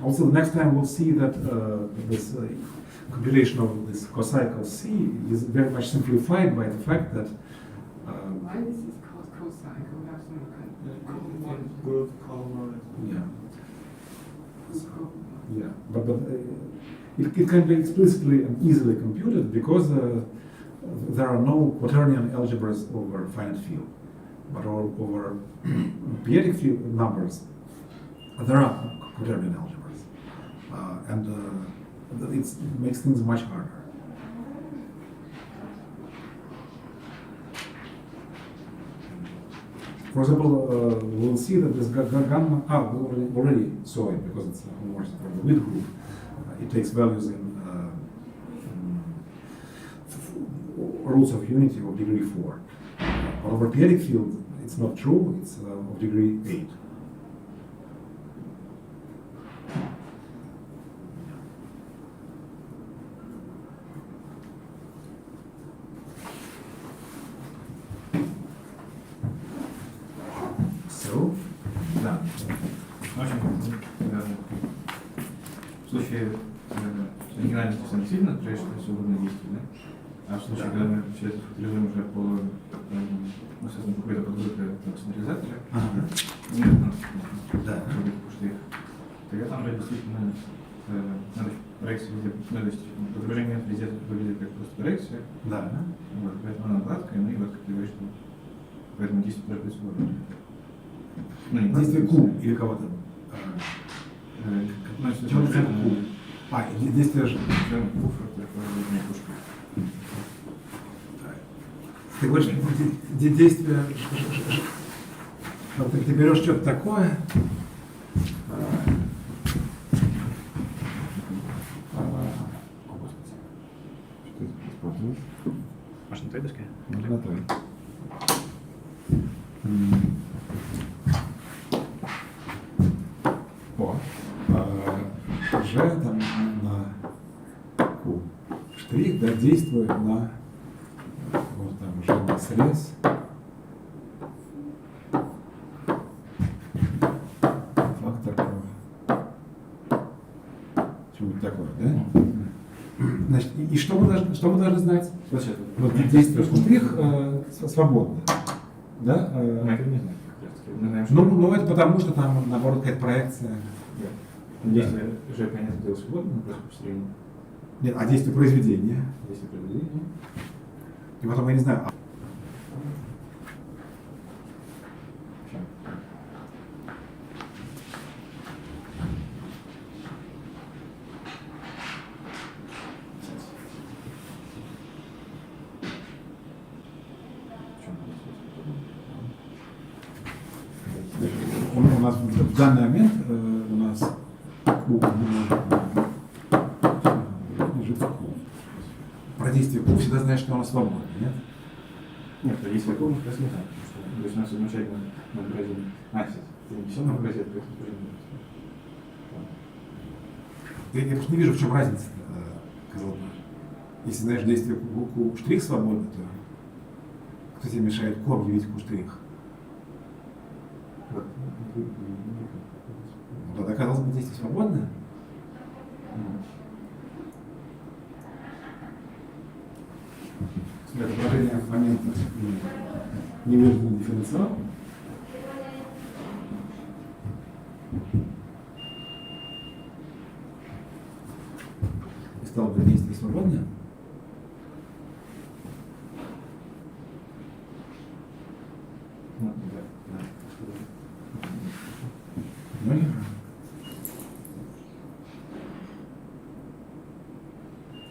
[SPEAKER 1] Also, the next time we'll see that this computation of this cocycle C is very much simplified by the fact that
[SPEAKER 4] Why this is called cocycle? We have some
[SPEAKER 6] Growth column.
[SPEAKER 1] yeah, but it can be explicitly and easily computed because there are no quaternion algebras over finite field, but over periodic field numbers there are quaternion algebras, and it makes things much harder. For example, we'll see that this gamma, we already saw it because it's more from the width group. It takes values in rules of unity of degree 4. But over periodic field, it's not true, it's of degree 8. So,
[SPEAKER 6] Да. В общем, в случае оригинальности все действительно происходит свободное действие, да? А в случае, когда мы все это фактуризуем уже по, ну, соответственно, по какой-то подгруппе централизатора, нет,
[SPEAKER 1] да.
[SPEAKER 6] тогда там же действительно надо проекцию везде, ну, то есть отображение везде выглядит как просто проекция,
[SPEAKER 1] Да.
[SPEAKER 6] вот, поэтому она гладкая, ну и вот, как ты говоришь, что поэтому действие тоже будет свободное. Ну, не
[SPEAKER 1] Действие
[SPEAKER 6] гладкое,
[SPEAKER 1] Q или кого-то.
[SPEAKER 6] ну, если
[SPEAKER 1] Чего
[SPEAKER 6] это
[SPEAKER 1] Q? А, действие же.
[SPEAKER 6] куфр, такое не пушка.
[SPEAKER 1] Ты говоришь, действие, ты берешь что-то такое, о, Господи, что это используешь?
[SPEAKER 6] Может, на той доске?
[SPEAKER 1] На той. О, Ж там на Q. Штрих, да, действует на вот там уже на срез. Фактор что-нибудь такое, да? Значит, и что мы должны знать?
[SPEAKER 6] Значит,
[SPEAKER 1] Вот действие штрих свободно. Да?
[SPEAKER 6] мы это не знаем. Мы знаем, что
[SPEAKER 1] Ну, это потому, что там, наоборот, какая-то проекция.
[SPEAKER 6] действие уже, понятно, дело свободно, но просто построение.
[SPEAKER 1] Нет, а действие произведения.
[SPEAKER 6] Действие произведения.
[SPEAKER 1] И потом я не знаю. У нас в данный момент у нас Q лежит в Q. Про действие Q всегда знаешь, что оно свободно, нет?
[SPEAKER 6] Нет, про действие мы как раз не знаем, потому что то есть у нас изначально мы отразили. Сейчас, ты не все нам отразили, как это
[SPEAKER 1] Я просто не вижу, в чем разница, казалось бы. Если знаешь действие Q штрих свободно, то кто тебе мешает Q объявить Q штрих?
[SPEAKER 6] Вот.
[SPEAKER 1] Ну, тогда казалось бы, действие свободное. Отображение момента невыраженный дифференциал. И стало бы действие свободное.
[SPEAKER 6] Ну, да.
[SPEAKER 1] Ну, и-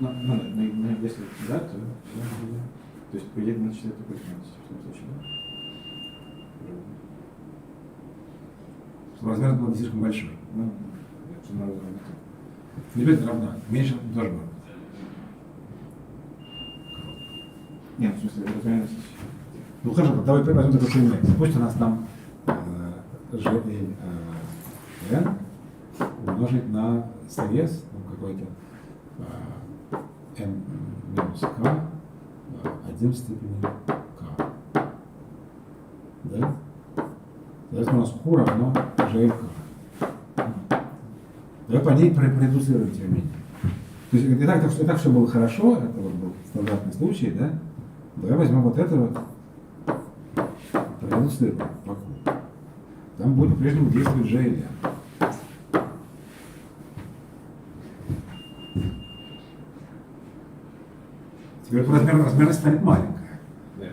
[SPEAKER 6] Ну, если да, то все. То есть, по идее, надо считать такой 15 в том случае, да?
[SPEAKER 1] Чтобы размер был не слишком большой.
[SPEAKER 6] Ну, что надо заработать.
[SPEAKER 1] Не обязательно равна. Меньше тоже может быть.
[SPEAKER 6] Нет, в смысле, размерность.
[SPEAKER 1] Ну хорошо, давай возьмем такой пример. Пусть у нас там GL N умножить на срез, ну, какой-то N минус K, 1 в степени K. Да? Соответственно, у нас Q равно GLK. Давай по ней проредуцируем тем не менее. То есть и так все было хорошо, это вот был стандартный случай, да? Давай возьмем вот это вот, проредуцируем по Q. Там будет по-прежнему действовать GL. Теперь размерность станет маленькая.
[SPEAKER 6] Да.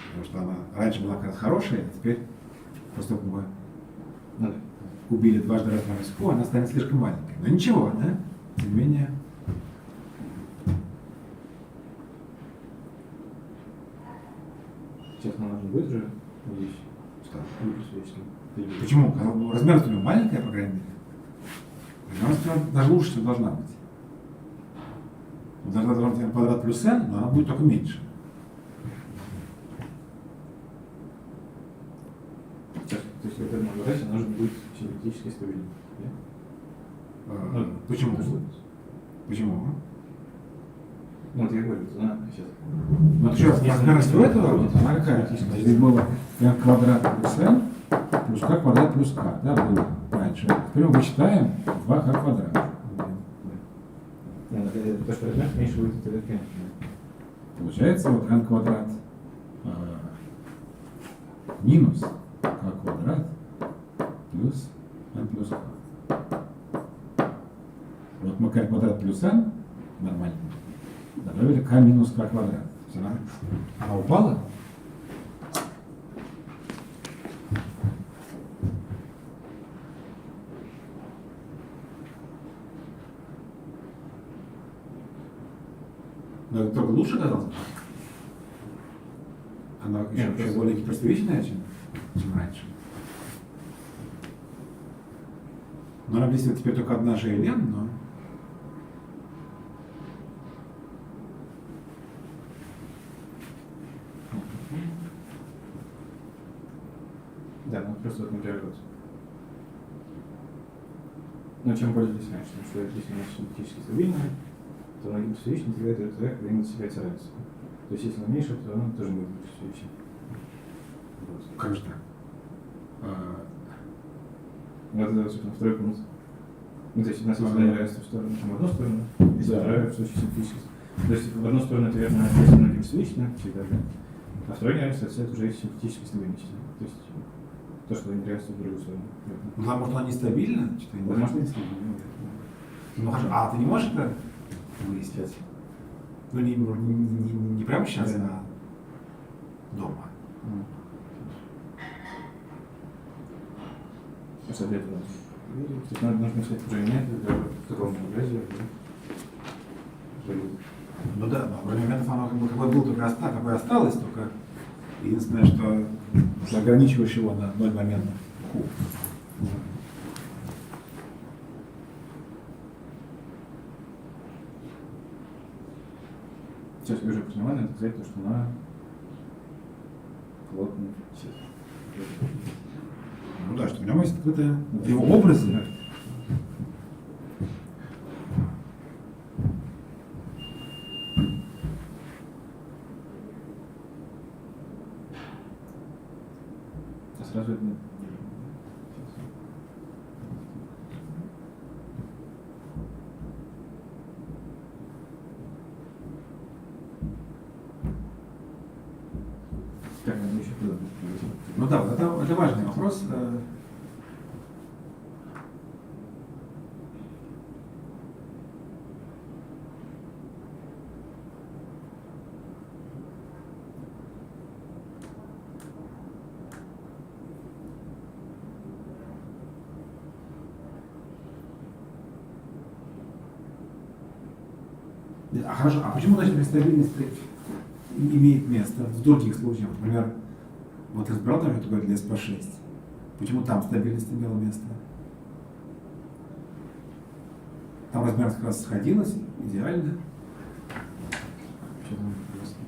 [SPEAKER 1] Потому что она раньше была как раз хорошая, а теперь, после того, как мы
[SPEAKER 6] Ну, да.
[SPEAKER 1] убили дважды размерность Q, она станет слишком маленькой. Но ничего, да? Тем не менее.
[SPEAKER 6] Сейчас нам нужно будет уже увеличить.
[SPEAKER 1] Что?
[SPEAKER 6] Выплюсовать.
[SPEAKER 1] Почему? Размерность у него маленькая, по крайней мере. Размерность у него даже лучше, чем должна быть. Вот должна быть n квадрат плюс n, но она будет только меньше.
[SPEAKER 6] То есть в этом задаче нужно будет симметрически стабильно.
[SPEAKER 1] Почему? Почему?
[SPEAKER 6] Ну, вот я говорю, она сейчас.
[SPEAKER 1] Ну, еще раз, размерность у этого, она какая? Здесь было n квадрат плюс n плюс k квадрат плюс k, да, было раньше. Теперь мы вычитаем 2k квадрат.
[SPEAKER 6] Не, ну, то, что размер меньше будет, это n.
[SPEAKER 1] Получается вот n квадрат минус k квадрат плюс n плюс k. Вот мы k квадрат плюс n, нормально, добавили k минус k квадрат. Все нормально? Она упала? Но это только лучше казалось? Она еще более гиперсферичная, чем раньше. Но она действует теперь только одна же лен, но...
[SPEAKER 6] Да, ну просто вот, например, вот. Ну, чем пользовались раньше? Потому что если у нас синтетически стабильное, то на гиперсферичном тогда это когда-нибудь достигается равенство. То есть если оно меньше, то оно тоже будет гиперсферичным. Вот.
[SPEAKER 1] Как же так?
[SPEAKER 6] Вот это, собственно, второй пункт. Ну, то есть у нас есть равенство в сторону, чем в одну сторону, если второе в случае синтетически. То есть в одну сторону это верно, если оно гиперсферично, всегда, да. А второе неравенство это уже синтетической стабильности. То есть то, что неравенство в другую сторону.
[SPEAKER 1] Ну, потому что она нестабильна?
[SPEAKER 6] Возможно, нестабильно.
[SPEAKER 1] Ну, хорошо. А ты не можешь это выяснить? Ну, не прямо сейчас, а дома.
[SPEAKER 6] Соответственно, то есть нужно писать уже нет в таком образе.
[SPEAKER 1] Ну да, но в моментов оно как бы какой был, только какое осталось, только единственное, что ограничиваешь его на 0 моментов.
[SPEAKER 6] Сейчас я уже понимаю, это сказать, то, что она плотно сеть.
[SPEAKER 1] Ну да, что у него есть открытая в его образе.
[SPEAKER 6] А сразу это... Так, надо еще туда.
[SPEAKER 1] Ну да, вот это важный вопрос. А хорошо, а почему значит нестабильность имеет место в других случаях? Например, вот разбирал там такой для СП6. Почему там стабильность имела место? Там размерность как раз сходилась, идеально.
[SPEAKER 6] Что там интересно?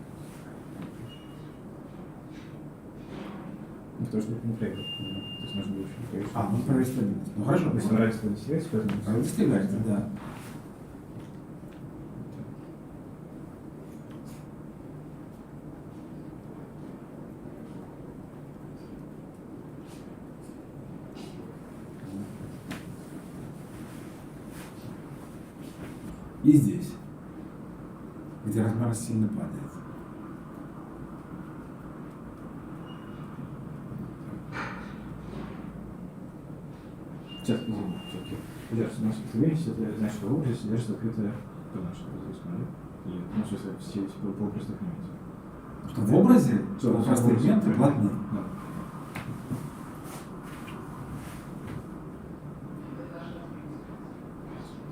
[SPEAKER 6] Ну, потому что это не трейдер. То есть можно было еще проверить.
[SPEAKER 1] Ну проверить стабильность. Ну хорошо.
[SPEAKER 6] Если нравится достигать, поэтому...
[SPEAKER 1] Достигается, да. И здесь, где размерность сильно падает.
[SPEAKER 6] Сейчас, извини, все-таки. Держится у нас стабильность, это значит, что в области содержится открытая наша смотри. И ну, что если все эти полупростых не имеется.
[SPEAKER 1] Что в образе простые элементы плотны.
[SPEAKER 6] Да.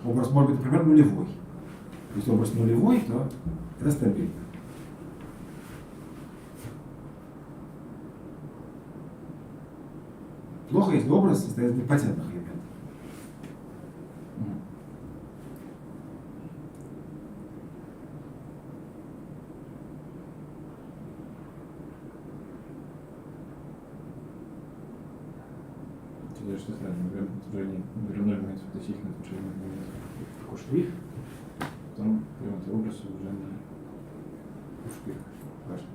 [SPEAKER 1] Образ может быть, например, нулевой. Если образ нулевой, то это стабильно. Плохо, если образ состоит из непатентных элементов.
[SPEAKER 6] Тебе что сказать, например, утверждение, например, 0 моментов относительно утверждения моментов такой штрих, потом прямо это образ уже на штрих. Важно.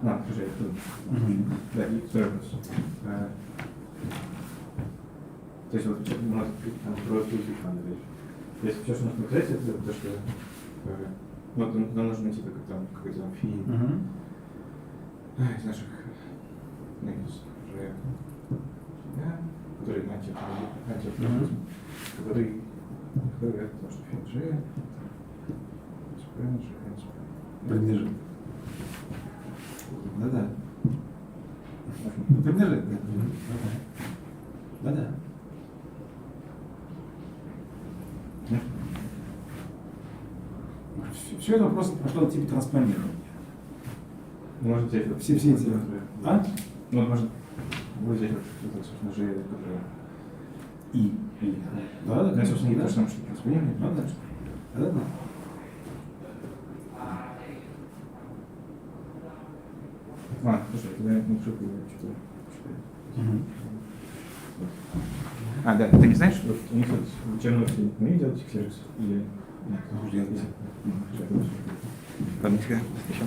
[SPEAKER 6] слушай,
[SPEAKER 1] Мгм.
[SPEAKER 6] да, и второй вопрос. То есть вот у нас там про фан, если все, что нужно сказать, это то, что вот нам нужно найти какой-то там фильм
[SPEAKER 1] Мгм.
[SPEAKER 6] из наших который антиапологизм, который говорит о том, что фильм Ж,
[SPEAKER 1] Принадлежит. Да-да. Принадлежит, да. Да-да. Все это просто прошло типа транспонирования.
[SPEAKER 6] Может взять
[SPEAKER 1] Все эти. А?
[SPEAKER 6] Ну, может взять вот, собственно, Ж, который
[SPEAKER 1] И. Да, да,
[SPEAKER 6] ну, собственно, не
[SPEAKER 1] да.
[SPEAKER 6] то, что нам что транспонирование,
[SPEAKER 1] Ну, да. Да-да.
[SPEAKER 6] Слушай, тогда я напишу что-то.
[SPEAKER 1] Мгм.
[SPEAKER 6] Да, ты не знаешь, вот у них вот в Чернобыле умеют делать сервис или нет?
[SPEAKER 1] Нет.
[SPEAKER 6] Ладно, тебя еще.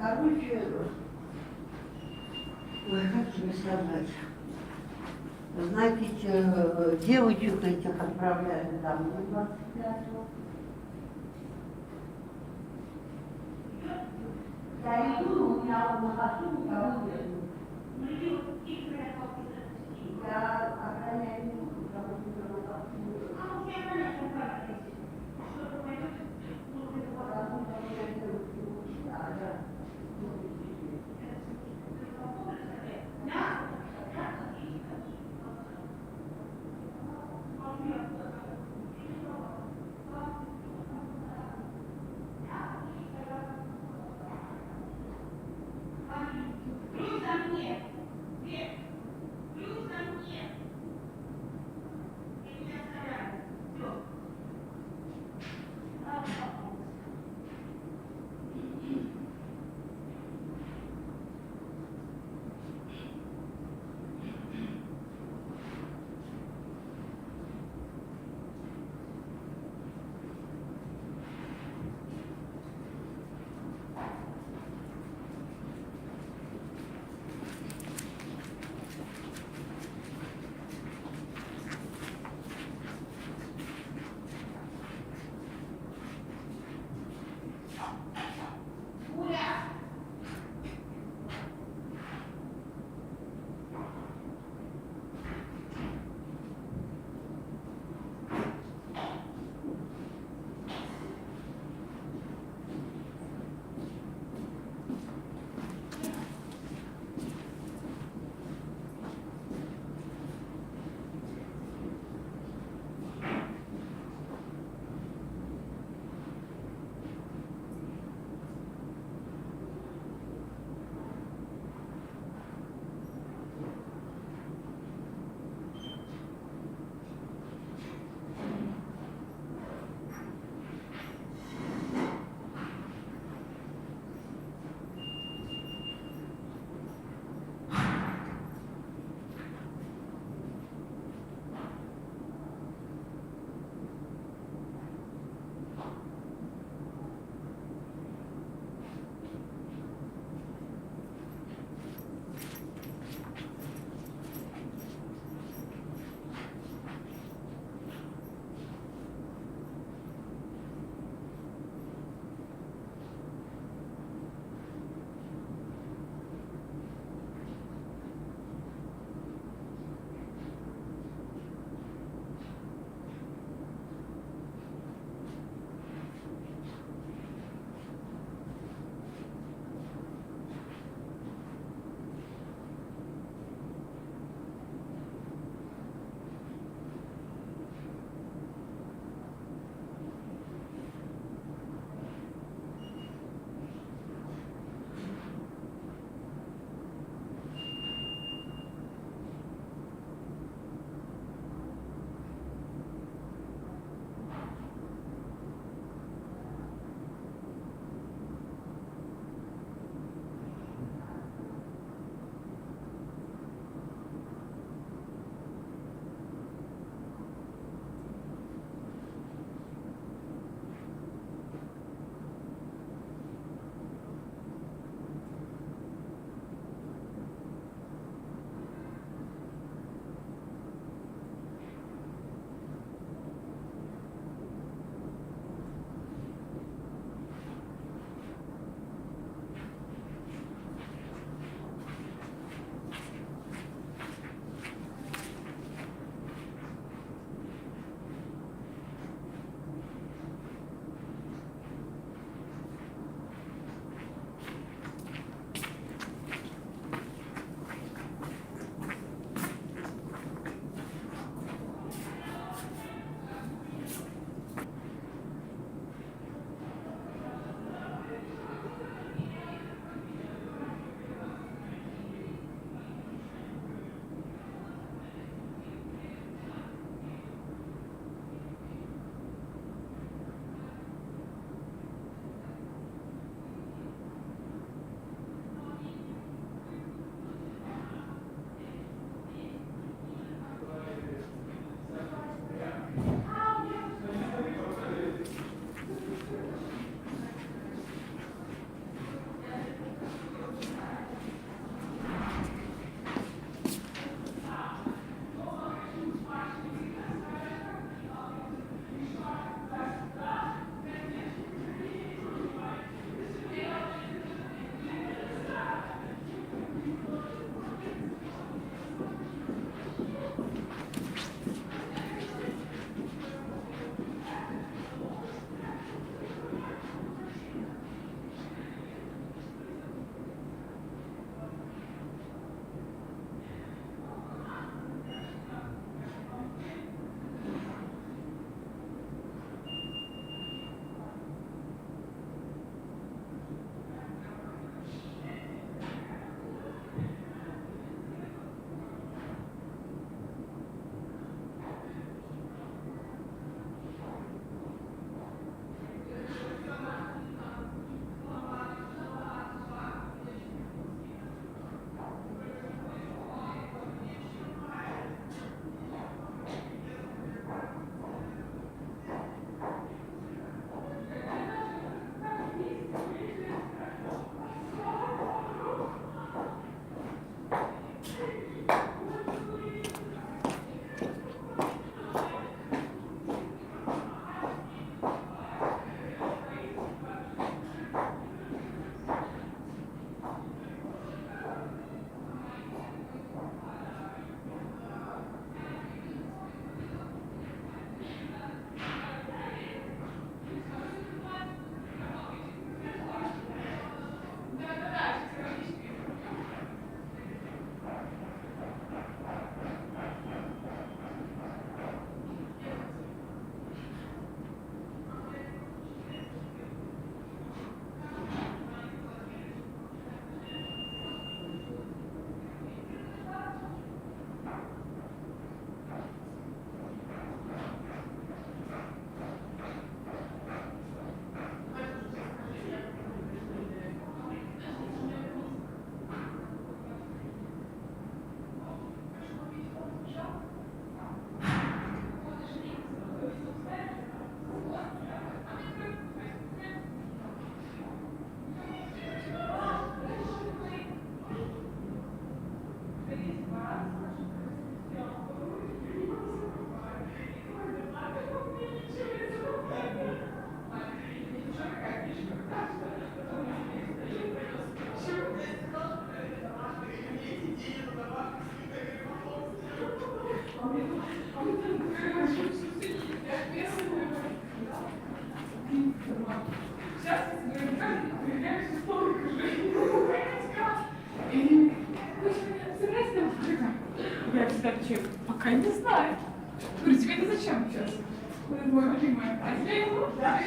[SPEAKER 7] короче, ой, как тебе сказать, знаете, девочек этих отправляли там на 25. Я иду, у меня на хату никого нет. Я охраняю, потому
[SPEAKER 8] Я всегда отвечаю, пока не знаю. Говорю, тебе это зачем сейчас? Он мой любимый. А тебе его? Да.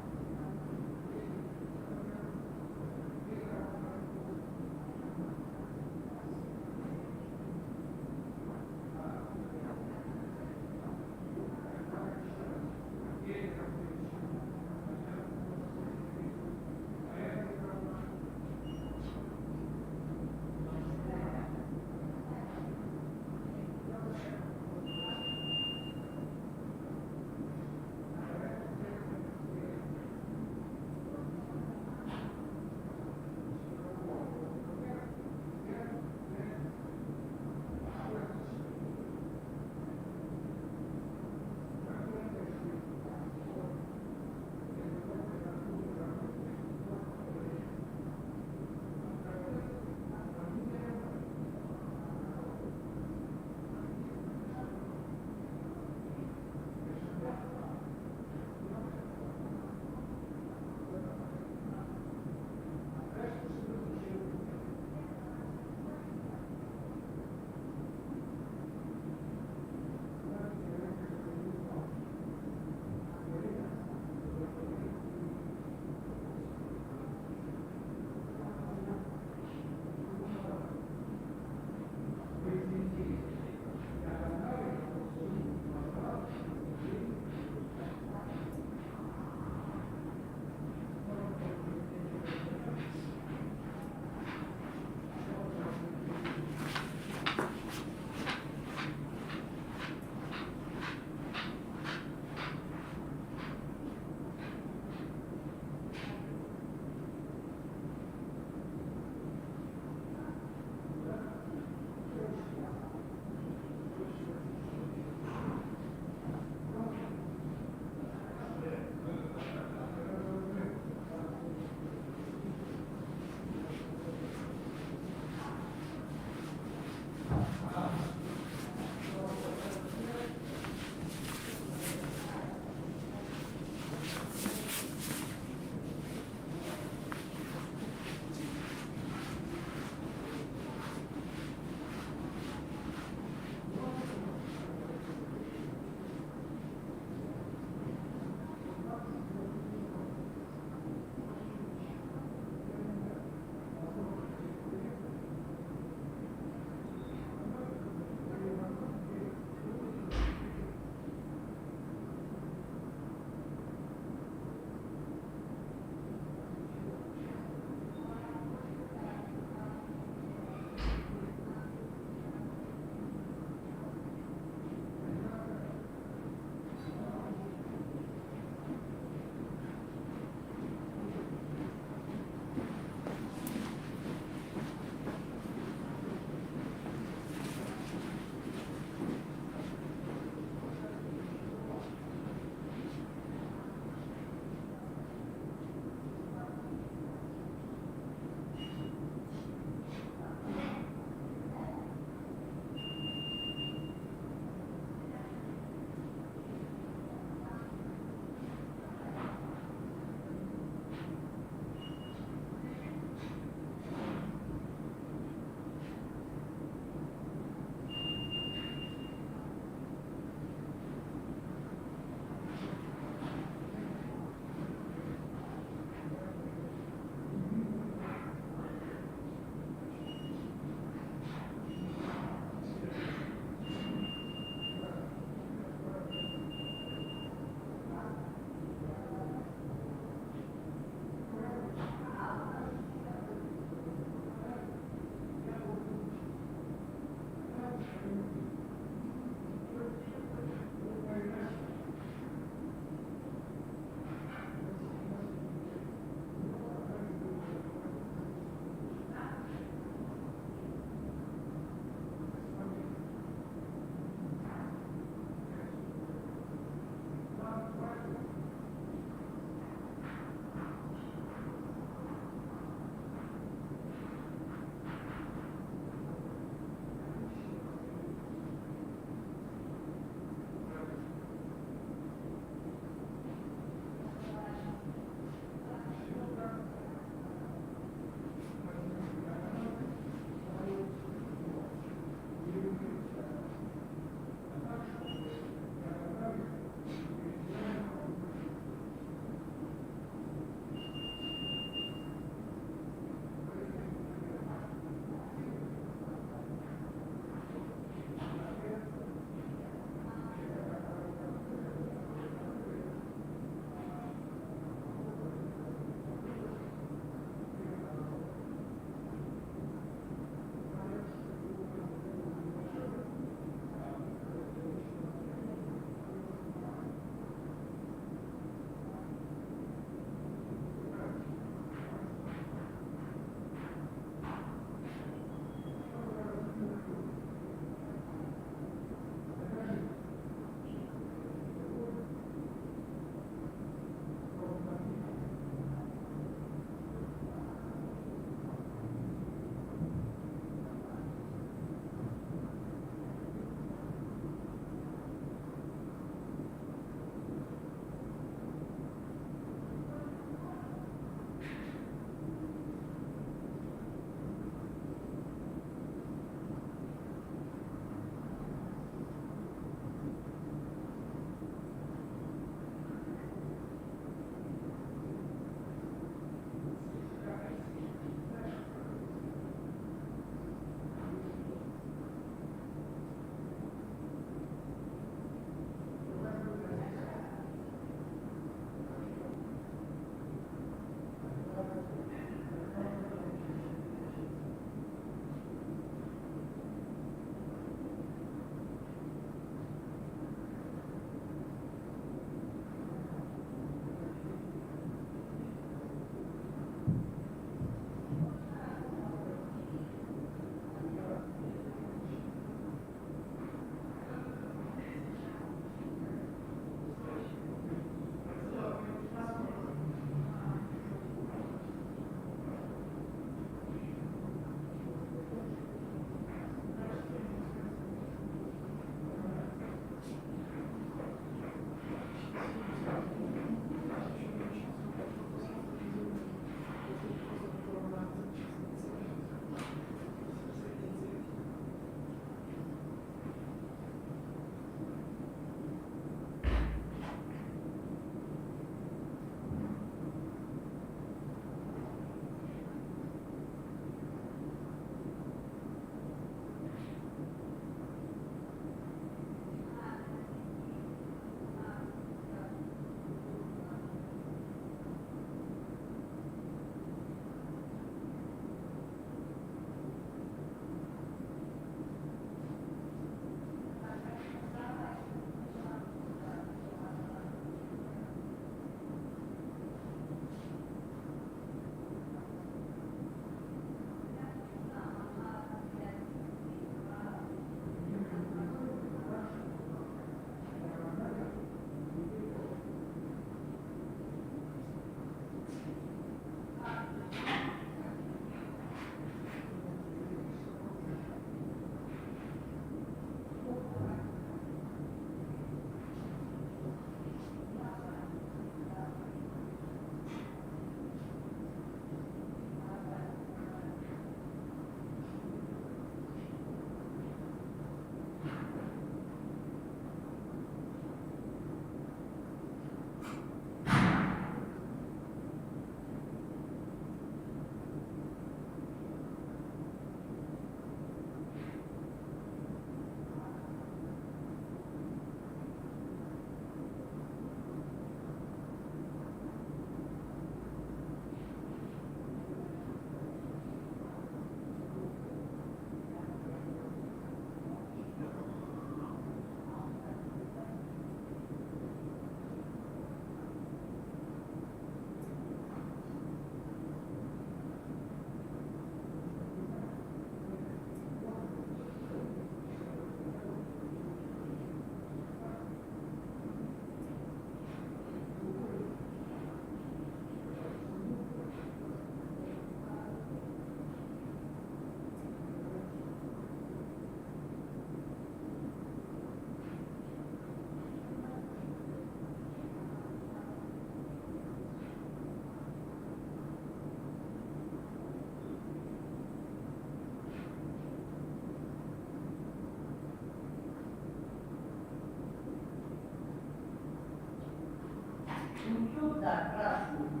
[SPEAKER 7] Да, красный.